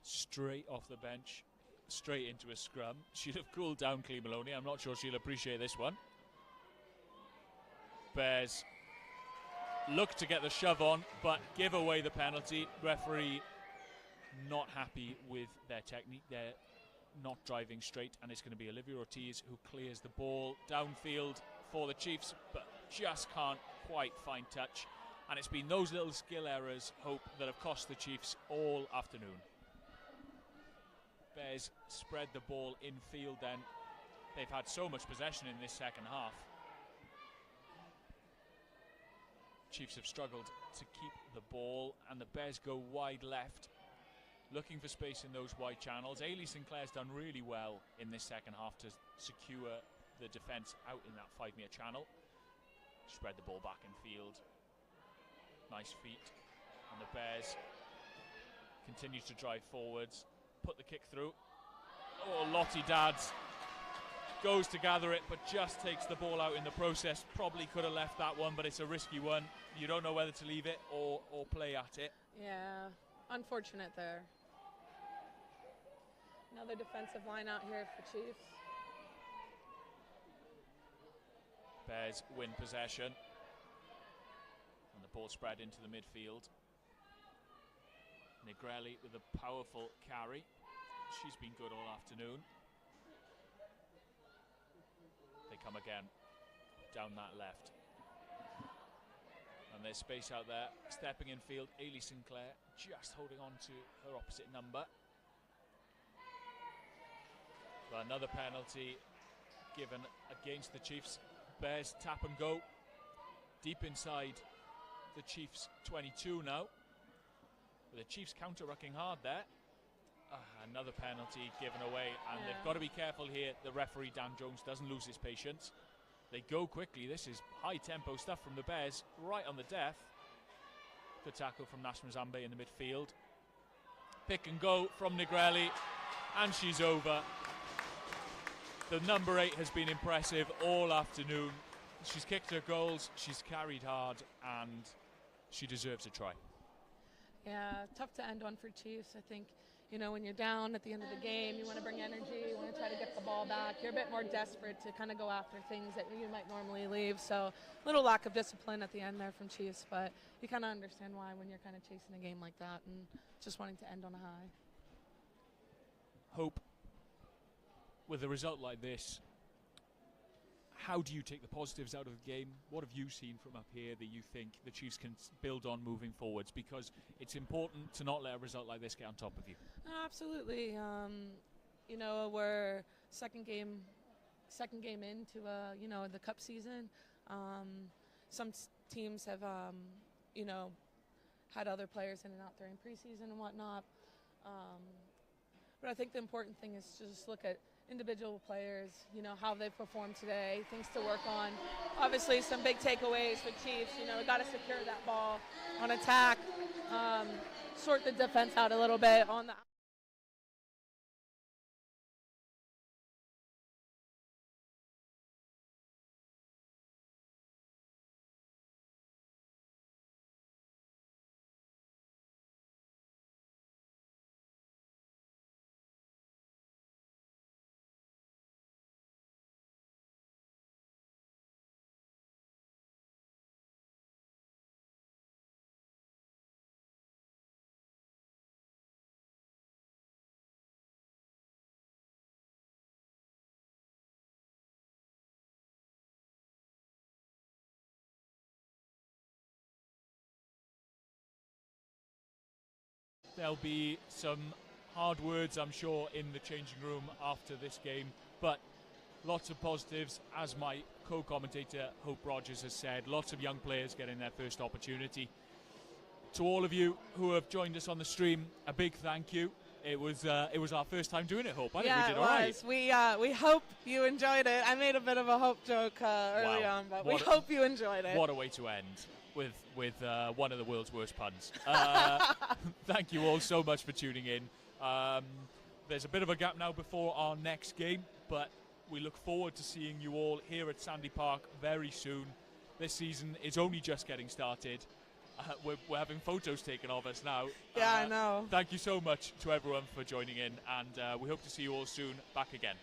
Straight off the bench, straight into a scrum. She'd have cooled down, Clee Maloney. I'm not sure she'll appreciate this one. Bears look to get the shove on, but give away the penalty. Referee not happy with their technique. They're not driving straight, and it's going to be Olivia Ortiz who clears the ball downfield for the Chiefs, but just can't quite find touch. And it's been those little skill errors, Hope, that have cost the Chiefs all afternoon. Bears spread the ball infield then. They've had so much possession in this second half. Chiefs have struggled to keep the ball, and the Bears go wide left, looking for space in those wide channels. Ailey Sinclair's done really well in this second half to secure the defence out in that 5-metre channel. Spread the ball back in field. Nice feet. And the Bears continue to drive forwards. Put the kick through. Oh, Lottie Dadds goes to gather it, but just takes the ball out in the process. Probably could have left that one, but it's a risky one. You don't know whether to leave it or play at it. Yeah, unfortunate there. Another defensive line out here for Chiefs. Bears win possession. And the ball spread into the midfield. Negrelli with a powerful carry. She's been good all afternoon. They come again down that left. And there's space out there. Stepping in field, Ailey Sinclair just holding on to her opposite number. But another penalty given against the Chiefs. Bears tap and go deep inside the Chiefs 22 now. The Chiefs counter-rucking hard there. Another penalty given away, and they've got to be careful here. The referee, Dan Jones, doesn't lose his patience. They go quickly. This is high-tempo stuff from the Bears, right on the death. Good tackle from Nashma Zambe in the midfield. Pick and go from Negrelli, and she's over. The number 8 has been impressive all afternoon. She's kicked her goals, she's carried hard, and she deserves a try. Yeah, tough to end on for Chiefs. I think, you know, when you're down at the end of the game, you want to bring energy, you want to try to get the ball back. You're a bit more desperate to kind of go after things that you might normally leave. So a little lack of discipline at the end there from Chiefs, but you kind of understand why when you're kind of chasing a game like that and just wanting to end on a high. Hope, with a result like this, how do you take the positives out of the game? What have you seen from up here that you think the Chiefs can build on moving forwards? Because it's important to not let a result like this get on top of you. Absolutely. You know, we're second game into you know, the Cup season. Some teams have you know, had other players in and out during preseason and whatnot. But I think the important thing is to just look at individual players, you know, how they performed today, things to work on. Obviously, some big takeaways for Chiefs. You know, we got to secure that ball on attack, sort the defense out a little bit on the. There'll be some hard words, I'm sure, in the changing room after this game, but lots of positives, as my co-commentator Hope Rogers has said. Lots of young players getting their first opportunity. To all of you who have joined us on the stream, a big thank you. It was our first time doing it, Hope. I think Yeah, we did it all right. was. We hope you enjoyed it. I made a bit of a Hope joke early on, but we hope you enjoyed it. What a way to end with one of the world's worst puns. Thank you all so much for tuning in. There's a bit of a gap now before our next game, but we look forward to seeing you all here at Sandy Park very soon. This season is only just getting started. We're having photos taken of us now. Yeah, I know. Thank you so much to everyone for joining in, and we hope to see you all soon back again.